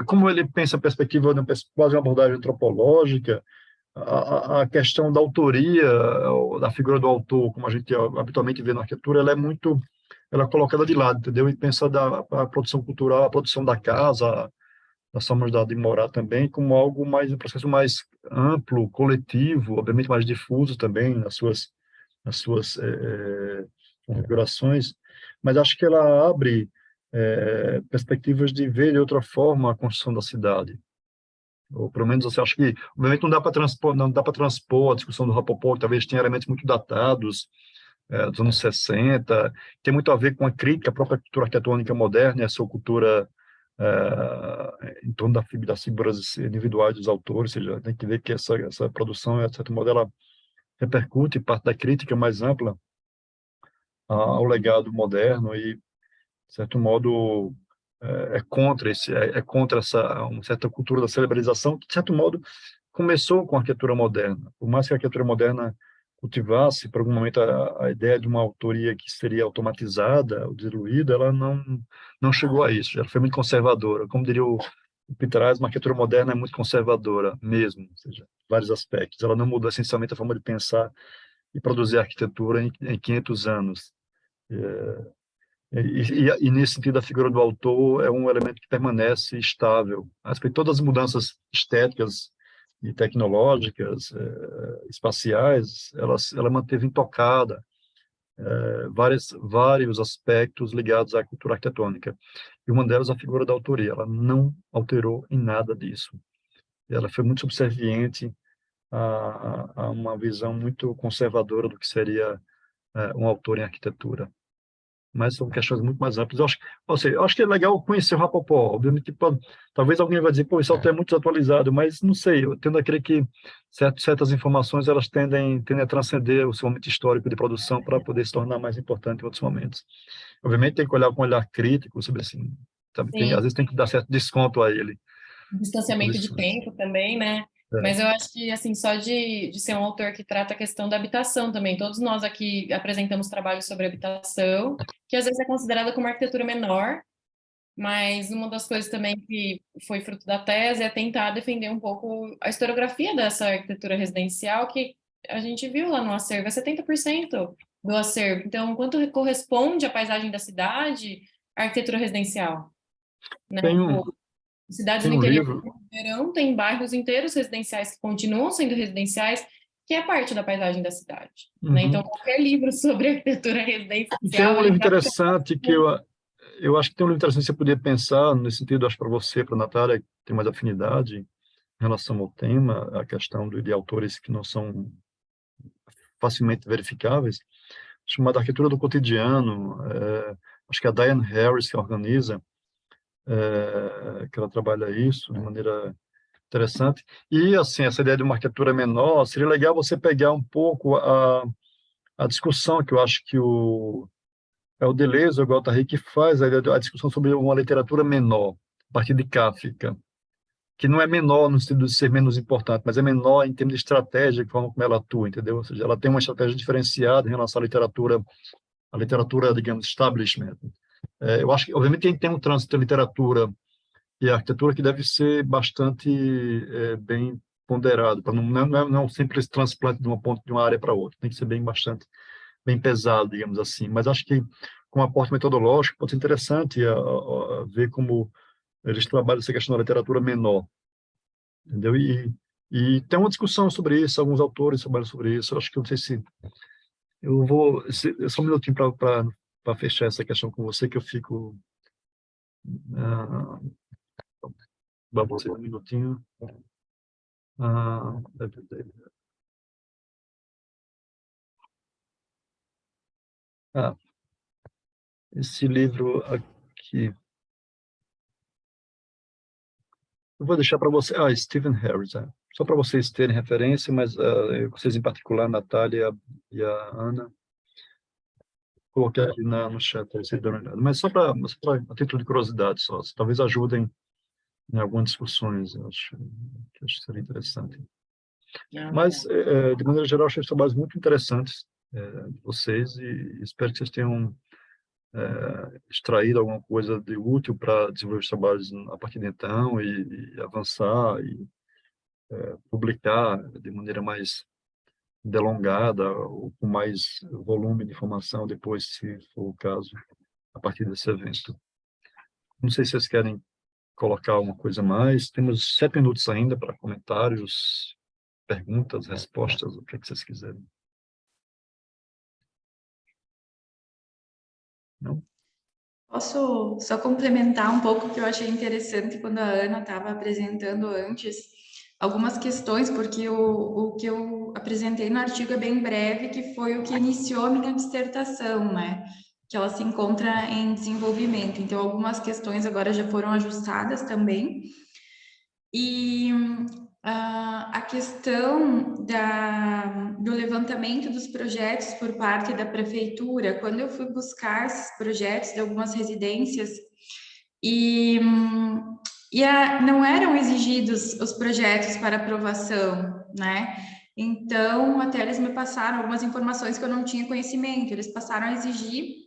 como ele pensa a perspectiva, quase uma abordagem antropológica, a questão da autoria, da figura do autor, como a gente habitualmente vê na arquitetura, ela é colocada de lado, entendeu? E pensa a produção cultural, a produção da casa, das formas de morar também, como algo mais, um processo mais amplo, coletivo, obviamente mais difuso também nas suas configurações, mas acho que ela abre perspectivas de ver de outra forma a construção da cidade. Ou pelo menos você acha que, obviamente, não dá para transpor a discussão do Rapopó, que talvez tenha elementos muito datados, dos anos 60, tem muito a ver com a crítica à própria cultura arquitetônica moderna e a sua cultura em torno das figuras individuais dos autores, ou seja, tem que ver que essa produção, de certo modo, ela repercute parte da crítica mais ampla ao legado moderno e, de certo modo, é contra uma certa cultura da celebralização que, de certo modo, começou com a arquitetura moderna. Por mais que a arquitetura moderna cultivasse, por algum momento, a ideia de uma autoria que seria automatizada ou diluída, ela não chegou a isso. Ela foi muito conservadora. Como diria o Peter Eisman, a arquitetura moderna é muito conservadora mesmo, ou seja, vários aspectos. Ela não mudou essencialmente a forma de pensar e produzir arquitetura em 500 anos. Nesse sentido, a figura do autor é um elemento que permanece estável. A respeito de todas as mudanças estéticas e tecnológicas, espaciais, ela manteve intocada vários aspectos ligados à cultura arquitetônica. E uma delas, a figura da autoria. Ela não alterou em nada disso. Ela foi muito subserviente a uma visão muito conservadora do que seria um autor em arquitetura. Mas são questões muito mais amplas. Eu acho que é legal conhecer o Rapopó. Obviamente, talvez alguém vai dizer, pô, isso até é muito desatualizado, mas não sei, eu tendo a crer que certas informações elas tendem a transcender o seu momento histórico de produção para poder se tornar mais importante em outros momentos. Obviamente, tem que olhar com um olhar crítico sobre assim, sabe? Às vezes tem que dar certo desconto a ele. Distanciamento de tempo também, né? Mas eu acho que, assim, só de ser um autor que trata a questão da habitação também. Todos nós aqui apresentamos trabalhos sobre habitação, que às vezes é considerada como arquitetura menor, mas uma das coisas também que foi fruto da tese é tentar defender um pouco a historiografia dessa arquitetura residencial, que a gente viu lá no acervo, é 70% do acervo. Então, quanto corresponde à paisagem da cidade, a arquitetura residencial? Né? Cidades Tem no um interior livro. do verão tem bairros inteiros residenciais que continuam sendo residenciais, que é parte da paisagem da cidade. Né? Então, qualquer livro sobre arquitetura residencial... Tem um livro interessante que eu acho que tem um livro interessante que você poderia pensar, nesse sentido, acho para você, para a Natália, que tem mais afinidade em relação ao tema, a questão de autores que não são facilmente verificáveis, chamada Arquitetura do Cotidiano. Acho que é a Diane Harris que organiza, que ela trabalha isso de maneira interessante. E, assim, essa ideia de uma arquitetura menor, seria legal você pegar um pouco a discussão que eu acho que é o Deleuze, o Guattari, que faz a discussão sobre uma literatura menor, a partir de Kafka, que não é menor no sentido de ser menos importante, mas é menor em termos de estratégia, de forma como ela atua, entendeu? Ou seja, ela tem uma estratégia diferenciada em relação à literatura, digamos, establishment. Eu acho que, obviamente, tem um trânsito de literatura e arquitetura que deve ser bastante bem ponderado, para não é um simples transplante de uma ponta de uma área para outra, tem que ser bastante bem pesado, digamos assim. Mas acho que, com um aporte metodológico, pode ser interessante ver como eles trabalham essa questão da literatura menor, entendeu? E tem uma discussão sobre isso, alguns autores trabalham sobre isso. Eu acho que eu não sei se eu vou só um minutinho para fechar essa questão com você, que eu fico você um minutinho. Ah, esse livro aqui. Eu vou deixar para você. Stephen Harris. Só para vocês terem referência, mas vocês em particular, a Natália e a Ana, coloquei aqui no chat para vocês darem uma olhada. Mas só para a título de curiosidade, só. Talvez ajudem em algumas discussões. Eu acho que seria interessante. Mas, de maneira geral, achei os trabalhos muito interessantes de vocês e espero que vocês tenham extraído alguma coisa de útil para desenvolver os trabalhos a partir de então e avançar e publicar de maneira mais delongada ou com mais volume de informação depois, se for o caso, a partir desse evento. Não sei se vocês querem colocar alguma coisa a mais. Temos 7 minutos ainda para comentários, perguntas, respostas, o que vocês quiserem. Não? Posso só complementar um pouco que eu achei interessante quando a Ana estava apresentando antes algumas questões, porque o que eu apresentei no artigo é bem breve, que foi o que iniciou a minha dissertação, né? Que ela se encontra em desenvolvimento. Então, algumas questões agora já foram ajustadas também. E a questão do levantamento dos projetos por parte da prefeitura, quando eu fui buscar esses projetos de algumas residências, não eram exigidos os projetos para aprovação, né? Então, até eles me passaram algumas informações que eu não tinha conhecimento, eles passaram a exigir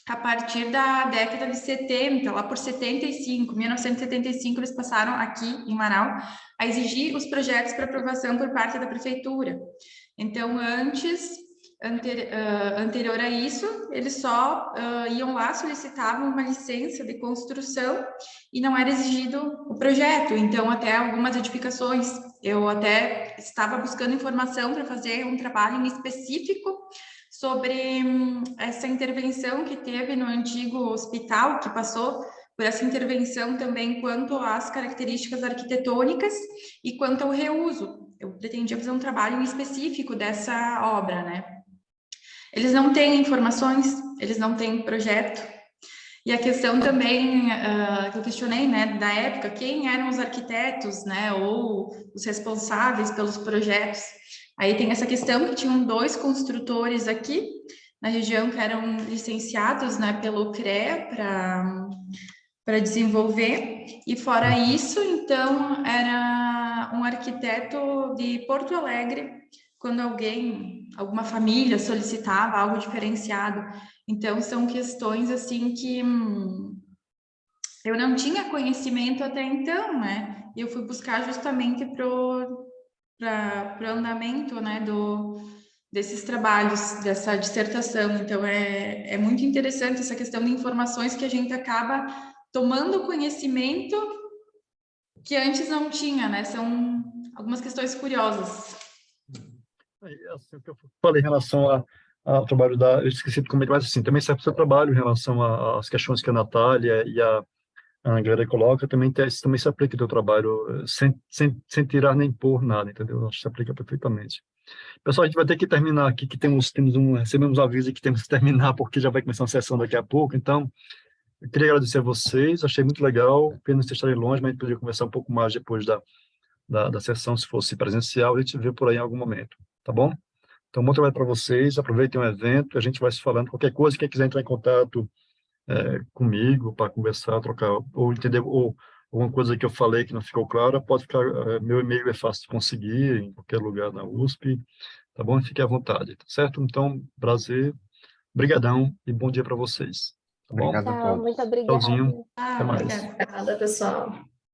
a partir da década de 70, lá por 1975, eles passaram aqui em Manaus a exigir os projetos para aprovação por parte da prefeitura. Então, anterior a isso, eles só iam lá, solicitavam uma licença de construção e não era exigido o projeto. Então, até algumas edificações, eu até estava buscando informação para fazer um trabalho em específico sobre essa intervenção que teve no antigo hospital, que passou por essa intervenção também quanto às características arquitetônicas e quanto ao reuso. Eu pretendia fazer um trabalho em específico dessa obra, né? Eles não têm informações, eles não têm projeto. E a questão também que eu questionei, né, da época, quem eram os arquitetos, né, ou os responsáveis pelos projetos. Aí tem essa questão que tinham 2 construtores aqui na região que eram licenciados, né, pelo CREA para desenvolver. E fora isso, então, era um arquiteto de Porto Alegre, quando alguma família solicitava algo diferenciado. Então, são questões, assim, que eu não tinha conhecimento até então, né? E eu fui buscar justamente para o andamento, né, desses trabalhos, dessa dissertação. Então, é muito interessante essa questão de informações que a gente acaba tomando conhecimento que antes não tinha, né? São algumas questões curiosas. Assim, o que eu falei em relação ao trabalho eu esqueci de comentar, mas assim, também serve para o seu trabalho em relação às questões que a Natália e a Angela coloca, também se aplica ao teu trabalho, sem tirar nem pôr nada, entendeu? Acho que se aplica perfeitamente. Pessoal, a gente vai ter que terminar aqui, que recebemos um aviso que temos que terminar, porque já vai começar uma sessão daqui a pouco, então, eu queria agradecer a vocês, achei muito legal, pena vocês estarem longe, mas a gente poderia conversar um pouco mais depois da sessão, se fosse presencial, a gente vê por aí em algum momento, tá bom? Então, bom trabalho para vocês, aproveitem o evento, a gente vai se falando, qualquer coisa, quem quiser entrar em contato comigo para conversar, trocar, ou entender, ou alguma coisa que eu falei que não ficou clara, pode ficar, meu e-mail é fácil de conseguir em qualquer lugar na USP, tá bom? Fique à vontade, tá certo? Então, prazer, brigadão e bom dia para vocês, tá bom? Obrigado a Tchau, todos. muito obrigada. Tchauzinho, até mais. Obrigada. Obrigada, pessoal.